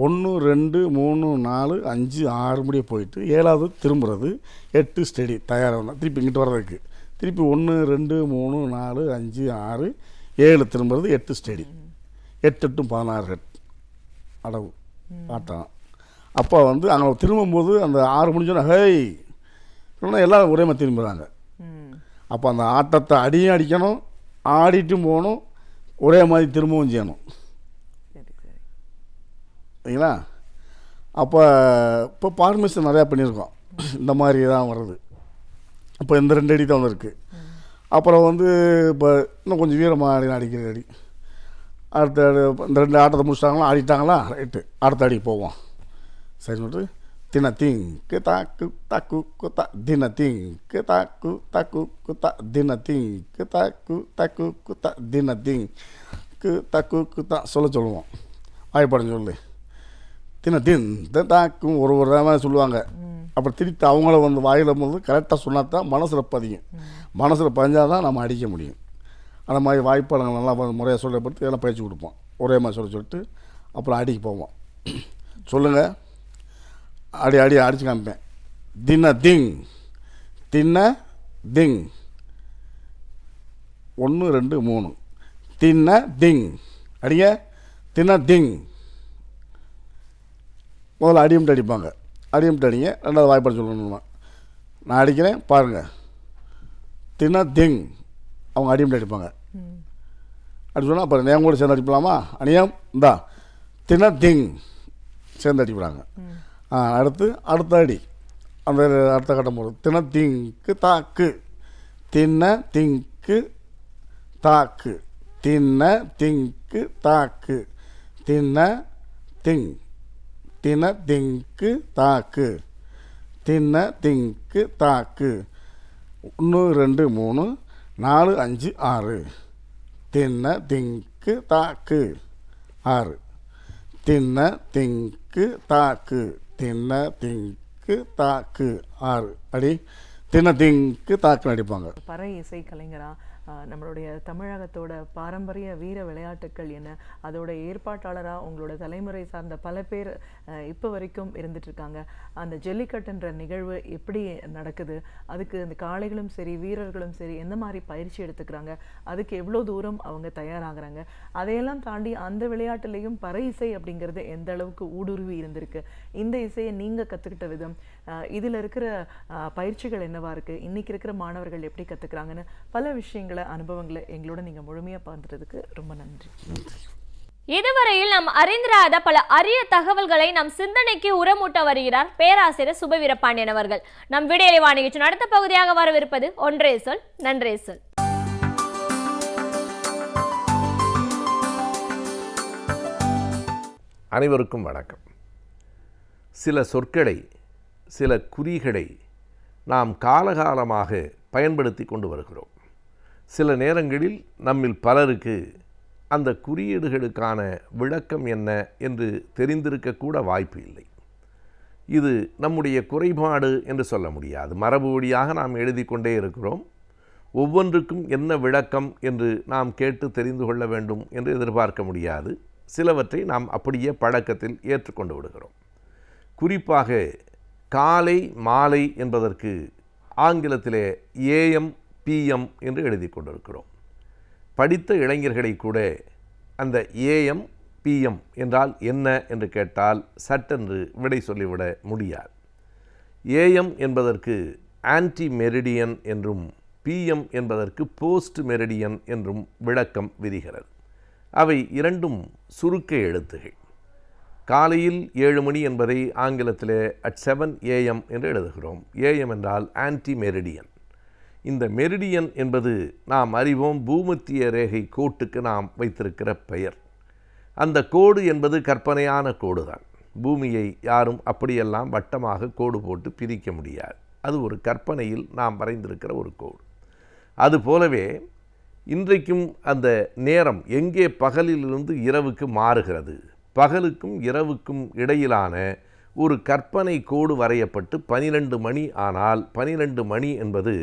1 2 3 4 5 6 முடிய போயிட்டு 7வது திரும்புறது 8 ஸ்டெடி தயாராக திருப்பி இங்கிட்டு வர்றதுக்கு. திருப்பி 1 2 3 4 5 6 7 திரும்புறது 8 ஸ்டெடி. 8 8 16 அடவு ஆட்டம். அப்போ வந்து அங்கே திரும்பும்போது அந்த 6 முடிஞ்சோன்னா ஹேய் சொன்னால் எல்லாம் ஒரே மாதிரி திரும்புகிறாங்க. அப்போ அந்த ஆட்டத்தை அடியும் அடிக்கணும், ஆடிட்டும் போகணும், ஒரே மாதிரி திரும்பவும் செய்யணும். சரிங்களா? அப்போ இப்போ ஃபார்மேஷன் நிறையா பண்ணியிருக்கோம். இந்த மாதிரி தான் வருது. இப்போ இந்த 2 அடி தான் வந்துருக்கு. அப்புறம் வந்து இப்போ இன்னும் கொஞ்சம் வீரமாக அடிக்கிற அடி. அடுத்த இந்த 2 ஆட்டத்தை முடிச்சிட்டாங்களா, ஆடிட்டாங்களா, ரைட்டு அடுத்த அடி போவோம். சரி சொல்லிட்டு தின திங்கு தாக்கு தாக்கு குத்தா தின திங்கு தாக்கு தாக்கு குத்தா தின திங்கு தாக்கு தாக்கு குத்தா தின திங்கு தாக்கு குத்தா சொல்லுவோம். வாய்ப்பாடம் சொல்லு தின தின் தாக்கும் ஒரு மாதிரி சொல்லுவாங்க. அப்புறம் திருப்பி அவங்கள வந்து வாயில் வந்து கரெக்டாக சொன்னா தான் மனசில் பதியும். மனசில் பதிஞ்சால் தான் நம்ம அடிக்க முடியும். அந்த மாதிரி வாய்ப்பாளர்கள் நல்லா முறையாக சொல்லப்பட்டு எல்லாம் பயிற்சி கொடுப்போம். ஒரே மாதிரி சொல்லிட்டு அப்புறம் அடிக்கு போவோம். சொல்லுங்கள், அடித்து காமிப்பேன். தின்ன திங், தின்ன திங், 1 2 3, தின்ன திங், அடிங்க, தின்ன திங். முதல்ல அடியம்ட்டு அடிப்பாங்க, அடியம்ட்டு அடிங்க. ரெண்டாவது வாய்ப்பாடு சொல்லணுமா, நான் அடிக்கிறேன் பாருங்கள், தின்ன திங், அவங்க அடியம்ட்டு அடிப்பாங்க. அப்படி சொன்னால் அப்புறம் நேம் கூட சேர்ந்து அடிப்பலாமா? அணியம் இந்தா தின்ன திங் சேர்ந்து அடிக்கிறாங்க. அடுத்த அடி அந்த அடுத்த கட்டம் போடுறது. தின்ன திங்க்கு தாக்கு, தின்ன திங்க்கு தாக்கு, தின்ன திங்க்கு தாக்கு, தின்ன திங், தின்ன திங்க்கு தாக்கு, தின்ன திங்க்கு தாக்கு, 1 2 3 4 5 6, தின்ன திங்க்கு தாக்கு 6, தின்ன திங்க்கு தாக்கு, தின்ன திங்க்கு தாக்கு 6 அடி. தின்ன திங்க்கு தாக்குன்னு அடிப்பாங்க. பறை இசை கலைஞரா நம்மளுடைய தமிழகத்தோட பாரம்பரிய வீர விளையாட்டுக்கள் என்ன, அதோட ஏற்பாட்டாளராக உங்களோட தலைமுறை சார்ந்த பல பேர் இப்போ வரைக்கும் இருந்துட்டுருக்காங்க. அந்த ஜல்லிக்கட்டுன்ற நிகழ்வு எப்படி நடக்குது, அதுக்கு அந்த காளைகளும் சரி வீரர்களும் சரி எந்த மாதிரி பயிற்சி எடுத்துக்கிறாங்க, அதுக்கு எவ்வளோ தூரம் அவங்க தயாராகிறாங்க, அதையெல்லாம் தாண்டி அந்த விளையாட்டுலேயும் பறை இசை அப்படிங்கிறது எந்த அளவுக்கு ஊடுருவி இருந்திருக்கு, இந்த இசையை நீங்கள் கற்றுக்கிட்ட விதம், இதில் இருக்கிற பயிற்சிகள் என்னவா இருக்குது, இன்றைக்கி இருக்கிற மாணவர்கள் எப்படி கற்றுக்குறாங்கன்னு பல விஷயங்களை அனுபவங்களை எங்களோட நீங்க முழுமையா பகிர்ந்ததுக்கு ரொம்ப நன்றி. இதுவரையில் நாம் அறிந்திராத பல அரிய தகவல்களை நம் சிந்தனைக்கு உரமூட்ட வருகிறார் பேராசிரியர் சுபவீரபாண்டியன் அவர்கள். நம் விடியலை வாணிகிச்சு அடுத்த பகுதியாக வரவிருப்பது ஒன்றே சொல் நன்றே சொல். அனைவருக்கும் வணக்கம். சில சொற்களை, சில குறிகளை நாம் காலகாலமாக பயன்படுத்தி கொண்டு வருகிறோம். சில நேரங்களில் நம்மில் பலருக்கு அந்த குறியீடுகளுக்கான விளக்கம் என்ன என்று தெரிந்திருக்கக்கூட வாய்ப்பு இல்லை. இது நம்முடைய குறைபாடு என்று சொல்ல முடியாது. மரபு வழியாக நாம் எழுதி கொண்டே இருக்கிறோம். ஒவ்வொன்றுக்கும் என்ன விளக்கம் என்று நாம் கேட்டு தெரிந்து கொள்ள வேண்டும் என்று எதிர்பார்க்க முடியாது. சிலவற்றை நாம் அப்படியே பழக்கத்தில் ஏற்றுக்கொண்டு விடுகிறோம். குறிப்பாக காலை மாலை என்பதற்கு ஆங்கிலத்திலே ஏஎம் பிஎம் என்று எழுதி கொண்டிருக்கிறோம். படித்த இளைஞர்களை கூட அந்த ஏஎம் பிஎம் என்றால் என்ன என்று கேட்டால் சட்டென்று விடை சொல்லிவிட முடியாது. ஏஎம் என்பதற்கு ஆன்டி மெரிடியன் என்றும் பிஎம் என்பதற்கு போஸ்ட் மெரிடியன் என்றும் விளக்கம் விரிகிறது. அவை இரண்டும் சுருக்க எழுத்துகள். காலையில் 7 மணி என்பதை ஆங்கிலத்திலே அட் 7 AM என்று எழுதுகிறோம். ஏஎம் என்றால் ஆன்டி மெரிடியன். இந்த மெரிடியன் என்பது நாம் அறிவோம் பூமத்திய ரேகை கோட்டுக்கு நாம் வைத்திருக்கிற பெயர். அந்த கோடு என்பது கற்பனையான கோடு தான். பூமியை யாரும் அப்படியெல்லாம் வட்டமாக கோடு போட்டு பிரிக்க முடியாது. அது ஒரு கற்பனையில் நாம் வரைந்திருக்கிற ஒரு கோடு. அதுபோலவே இன்றைக்கும் அந்த நேரம் எங்கே பகலிலிருந்து இரவுக்கு மாறுகிறது, பகலுக்கும் இரவுக்கும் இடையிலான ஒரு கற்பனை கோடு வரையப்பட்டு 12 மணி ஆனால் 12 மணி என்பது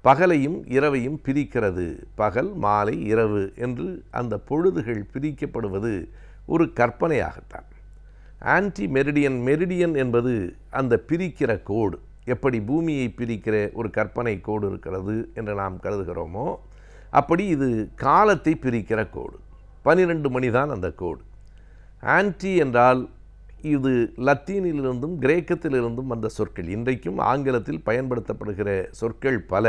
பகலையும் இரவையும் பிரிக்கிறது. பகல் மாலை இரவு என்று அந்த பொழுதுகள் பிரிக்கப்படுவது ஒரு கற்பனையாகத்தான். ஆன்டி மெரிடியன், மெரிடியன் என்பது அந்த பிரிக்கிற கோடு. எப்படி பூமியை பிரிக்கிற ஒரு கற்பனை கோடு இருக்கிறது என்று நாம் கருதுகிறோமோ அப்படி இது காலத்தை பிரிக்கிற கோடு. 12 மணி தான் அந்த கோடு. ஆன்டி என்றால் இது லத்தீனிலிருந்தும் கிரேக்கத்திலிருந்தும் வந்த சொற்கள். இன்றைக்கும் ஆங்கிலத்தில் பயன்படுத்தப்படுகிற சொற்கள் பல.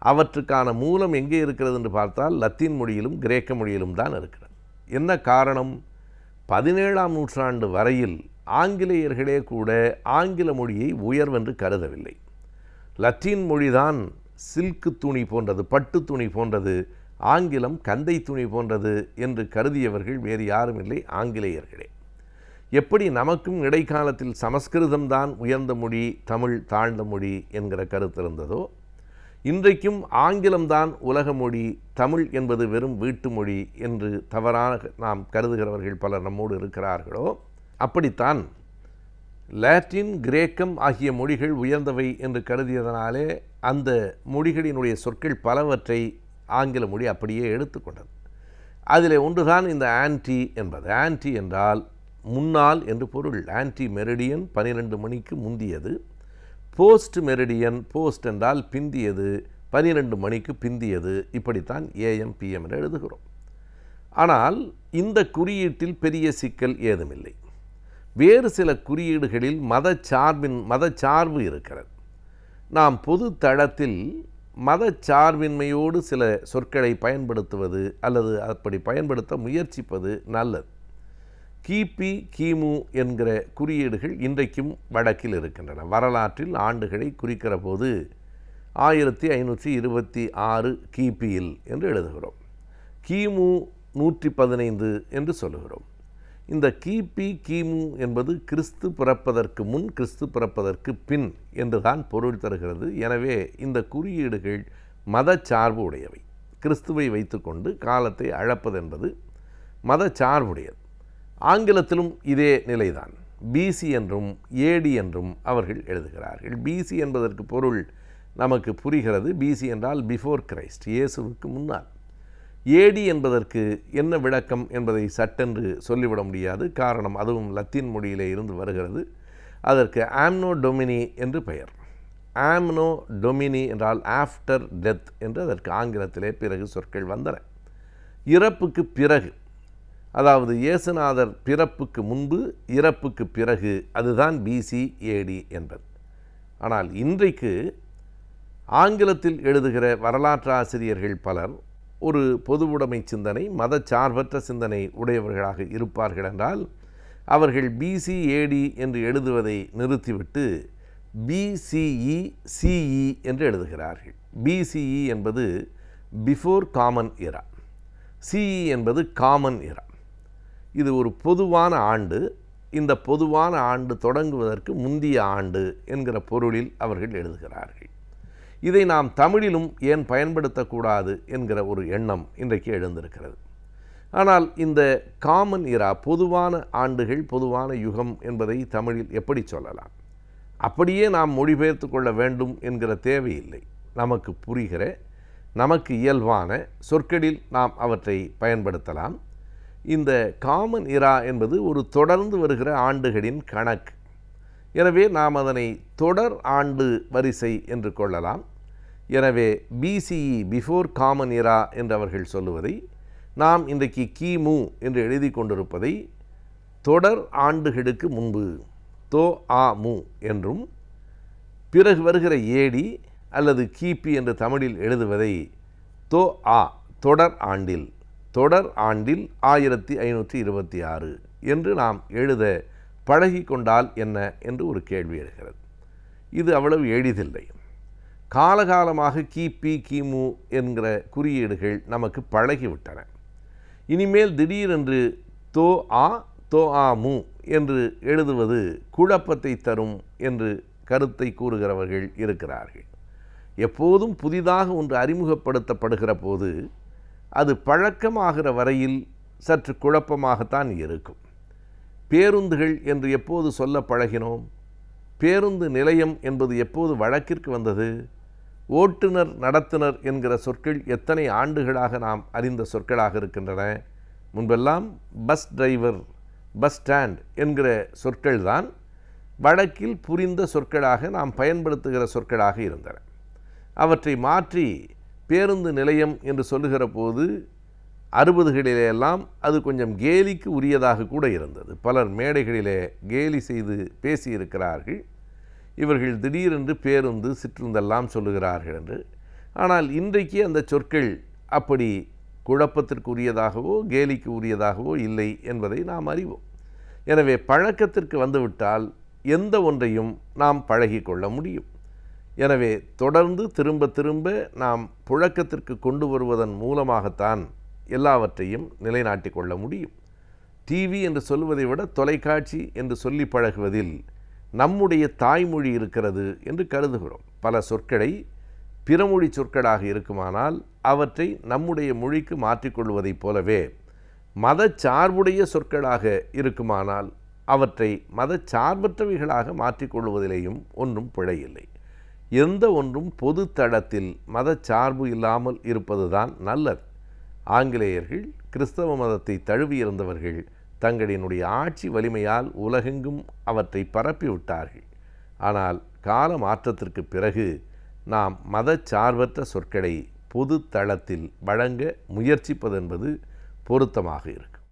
அவற்றுக்கான மூலம் எங்கே இருக்கிறது என்று பார்த்தால் லத்தீன் மொழியிலும் கிரேக்க மொழியிலும் தான் இருக்கிறது. என்ன காரணம்? 17ஆம் நூற்றாண்டு வரையில் ஆங்கிலேயர்களே கூட ஆங்கில மொழியை உயர்வென்று கருதவில்லை. லத்தீன் மொழிதான் சில்க்கு துணி போன்றது, பட்டு துணி போன்றது, ஆங்கிலம் கந்தை துணி போன்றது என்று கருதியவர்கள் வேறு யாரும் இல்லை, ஆங்கிலேயர்களே. எப்படி நமக்கும் இடைக்காலத்தில் சமஸ்கிருதம்தான் உயர்ந்த மொழி, தமிழ் தாழ்ந்த மொழி என்கிற கருத்து இருந்ததோ, இன்றைக்கும் ஆங்கிலம்தான் உலக மொழி, தமிழ் என்பது வெறும் வீட்டு மொழி என்று தவறாக நாம் கருதுகிறவர்கள் பலர் நம்மோடு இருக்கிறார்களோ, அப்படித்தான் லாட்டின் கிரேக்கம் ஆகிய மொழிகள் உயர்ந்தவை என்று கருதியதனாலே அந்த மொழிகளினுடைய சொற்கள் பலவற்றை ஆங்கில மொழி அப்படியே எடுத்துக்கொண்டது. அதில் ஒன்றுதான் இந்த ஆன்டி என்பது. ஆன்டி என்றால் முன்னால் என்று பொருள். ஆன்டி மெரிடியன் 12 மணிக்கு முந்தியது. போஸ்ட் மெரிடியன், போஸ்ட் என்றால் பிந்தியது, 12 மணிக்கு பிந்தியது. இப்படித்தான் ஏஎம் பிஎம் என்று எழுதுகிறோம். ஆனால் இந்த குறியீட்டில் பெரிய சிக்கல் ஏதுமில்லை. வேறு சில குறியீடுகளில் மதச்சார்பு இருக்கிறது. நாம் பொது தளத்தில் மதச்சார்பின்மையோடு சில சொற்களை பயன்படுத்துவது அல்லது அப்படி பயன்படுத்த முயற்சிப்பது நல்லது. கிபி கிமு என்கிற குறியீடுகள் இன்றைக்கும் வழக்கில் இருக்கின்றன. வரலாற்றில் ஆண்டுகளை குறிக்கிற போது 1526 கிபியில் என்று எழுதுகிறோம். கிமு 115 என்று சொல்லுகிறோம். இந்த கிபி கிமு என்பது கிறிஸ்து பிறப்பதற்கு முன், கிறிஸ்து பிறப்பதற்கு பின் என்றுதான் பொருள் தருகிறது. எனவே இந்த குறியீடுகள் மதச்சார்பு உடையவை. கிறிஸ்துவை வைத்துக்கொண்டு காலத்தை அளப்பதென்பது மதச்சார்புடையது. ஆங்கிலத்திலும் இதே நிலைதான். பிசி என்றும் ஏடி என்றும் அவர்கள் எழுதுகிறார்கள். பிசி என்பதற்கு பொருள் நமக்கு புரிகிறது. பிசி என்றால் பிஃபோர் கிரைஸ்ட், இயேசுவுக்கு முன்னால். ஏடி என்பதற்கு என்ன விளக்கம் என்பதை சட்டென்று சொல்லிவிட முடியாது. காரணம், அதுவும் லத்தீன் மொழியிலே இருந்து வருகிறது. அதற்கு ஆம்னோ டொமினி என்று பெயர். ஆம்னோ டொமினி என்றால் ஆஃப்டர் டெத் என்று அதற்கு ஆங்கிலத்திலே பிறகு சொற்கள் வந்தன. இறப்புக்கு பிறகு, அதாவது இயேசுநாதர் பிறப்புக்கு முன்பு, இறப்புக்கு பிறகு, அதுதான் பிசி ஏடி என்பது. ஆனால் இன்றைக்கு ஆங்கிலத்தில் எழுதுகிற வரலாற்று ஆசிரியர்கள் பலர் ஒரு பொதுவுடைமை சிந்தனை, மதச்சார்பற்ற சிந்தனை உடையவர்களாக இருப்பார்கள் என்றால் அவர்கள் பிசி ஏடி என்று எழுதுவதை நிறுத்திவிட்டு பிசிஇ சிஇ என்று எழுதுகிறார்கள். பிசிஇ என்பது பிஃபோர் காமன் இரா, சிஇ என்பது காமன் இரா. இது ஒரு பொதுவான ஆண்டு. இந்த பொதுவான ஆண்டு தொடங்குவதற்கு முந்திய ஆண்டு என்கிற பொருளில் அவர்கள் எழுதுகிறார்கள். இதை நாம் தமிழிலும் ஏன் பயன்படுத்தக்கூடாது என்கிற ஒரு எண்ணம் இன்றைக்கு எழுந்திருக்கிறது. ஆனால் இந்த காமன் இரா, பொதுவான ஆண்டுகள், பொதுவான யுகம் என்பதை தமிழில் எப்படி சொல்லலாம்? அப்படியே நாம் மொழிபெயர்த்து கொள்ள வேண்டும் என்கிற தேவையில்லை. நமக்கு புரிகிற, நமக்கு இயல்பான சொற்களில் நாம் அவற்றை பயன்படுத்தலாம். இந்த காமன் இரா என்பது ஒரு தொடர்ந்து வருகிற ஆண்டுகளின் கணக்கு. எனவே நாம் அதனை தொடர் ஆண்டு வரிசை என்று கொள்ளலாம். எனவே பிசிஇ பிஃபோர் காமன் இரா என்று அவர்கள் சொல்லுவதை, நாம் இன்றைக்கு கிமு என்று எழுதி கொண்டிருப்பதை தொடர் ஆண்டுகளுக்கு முன்பு தோ ஆ மு என்றும், பிறகு வருகிற ஏடி அல்லது கிபி என்று தமிழில் எழுதுவதை தோ ஆ தொடர் ஆண்டில் 1526 என்று நாம் எழுத பழகி கொண்டால் என்ன என்று ஒரு கேள்வி எழுகிறது. இது அவ்வளவு எளிதில்லை. காலகாலமாக கிபி கிமு என்கிற குறியீடுகள் நமக்கு பழகிவிட்டன. இனிமேல் திடீரென்று தோ ஆ மு என்று எழுதுவது குழப்பத்தை தரும் என்று கருத்தை கூறுகிறவர்கள் இருக்கிறார்கள். எப்போதும் புதிதாக ஒன்று அறிமுகப்படுத்தப்படுகிற போது அது பழக்கமாகிற வரையில் சற்று குழப்பமாகத்தான் இருக்கும். பேருந்துகள் என்று எப்போது சொல்ல பழகினோம்? பேருந்து நிலையம் என்பது எப்போது வழக்கிற்கு வந்தது? ஓட்டுநர், நடத்துனர் என்கிற சொற்கள் எத்தனை ஆண்டுகளாக நாம் அறிந்த சொற்களாக இருக்கின்றன. முன்பெல்லாம் பஸ் டிரைவர், பஸ் ஸ்டாண்ட் என்கிற சொற்கள் தான் வழக்கில் புரிந்த சொற்களாக நாம் பயன்படுத்துகிற சொற்களாக இருந்தன. அவற்றை மாற்றி பேருந்து நிலையம் என்று சொல்லுகிற போது 60களிலெல்லாம் அது கொஞ்சம் கேலிக்கு உரியதாக கூட இருந்தது. பலர் மேடைகளிலே கேலி செய்து பேசியிருக்கிறார்கள். இவர்கள் திடீரென்று பேருந்து, சிற்றுந்தெல்லாம் சொல்லுகிறார்கள் என்று. ஆனால் இன்றைக்கு அந்த சொற்கள் அப்படி குழப்பத்திற்கு உரியதாகவோ கேலிக்கு உரியதாகவோ இல்லை என்பதை நாம் அறிவோம். எனவே பழக்கத்திற்கு வந்துவிட்டால் எந்த ஒன்றையும் நாம் பழகிக்கொள்ள முடியும். எனவே தொடர்ந்து திரும்ப திரும்ப நாம் புழக்கத்திற்கு கொண்டு வருவதன் மூலமாகத்தான் எல்லாவற்றையும் நிலைநாட்டி கொள்ள முடியும். டிவி என்று சொல்வதை விட தொலைக்காட்சி என்று சொல்லி பழகுவதில் நம்முடைய தாய்மொழி இருக்கிறது என்று கருதுகிறோம். பல சொற்களை பிறமொழி சொற்களாக இருக்குமானால் அவற்றை நம்முடைய மொழிக்கு மாற்றிக்கொள்வதைப் போலவே மதச்சார்புடைய சொற்களாக இருக்குமானால் அவற்றை மதச்சார்பற்றவைகளாக மாற்றிக்கொள்வதிலேயும் ஒன்றும் பிழையில்லை. எந்த ஒன்றும் பொது தளத்தில் மதச்சார்பு இல்லாமல் இருப்பதுதான் நல்லது. ஆங்கிலேயர்கள் கிறிஸ்தவ மதத்தை தழுவியிருந்தவர்கள் தங்களினுடைய ஆட்சி வலிமையால் உலகெங்கும் அவற்றை பரப்பிவிட்டார்கள். ஆனால் கால மாற்றத்திற்கு பிறகு நாம் மதச்சார்பற்ற சொற்களை பொது தளத்தில் வழங்க முயற்சிப்பதென்பது பொருத்தமாக இருக்கும்.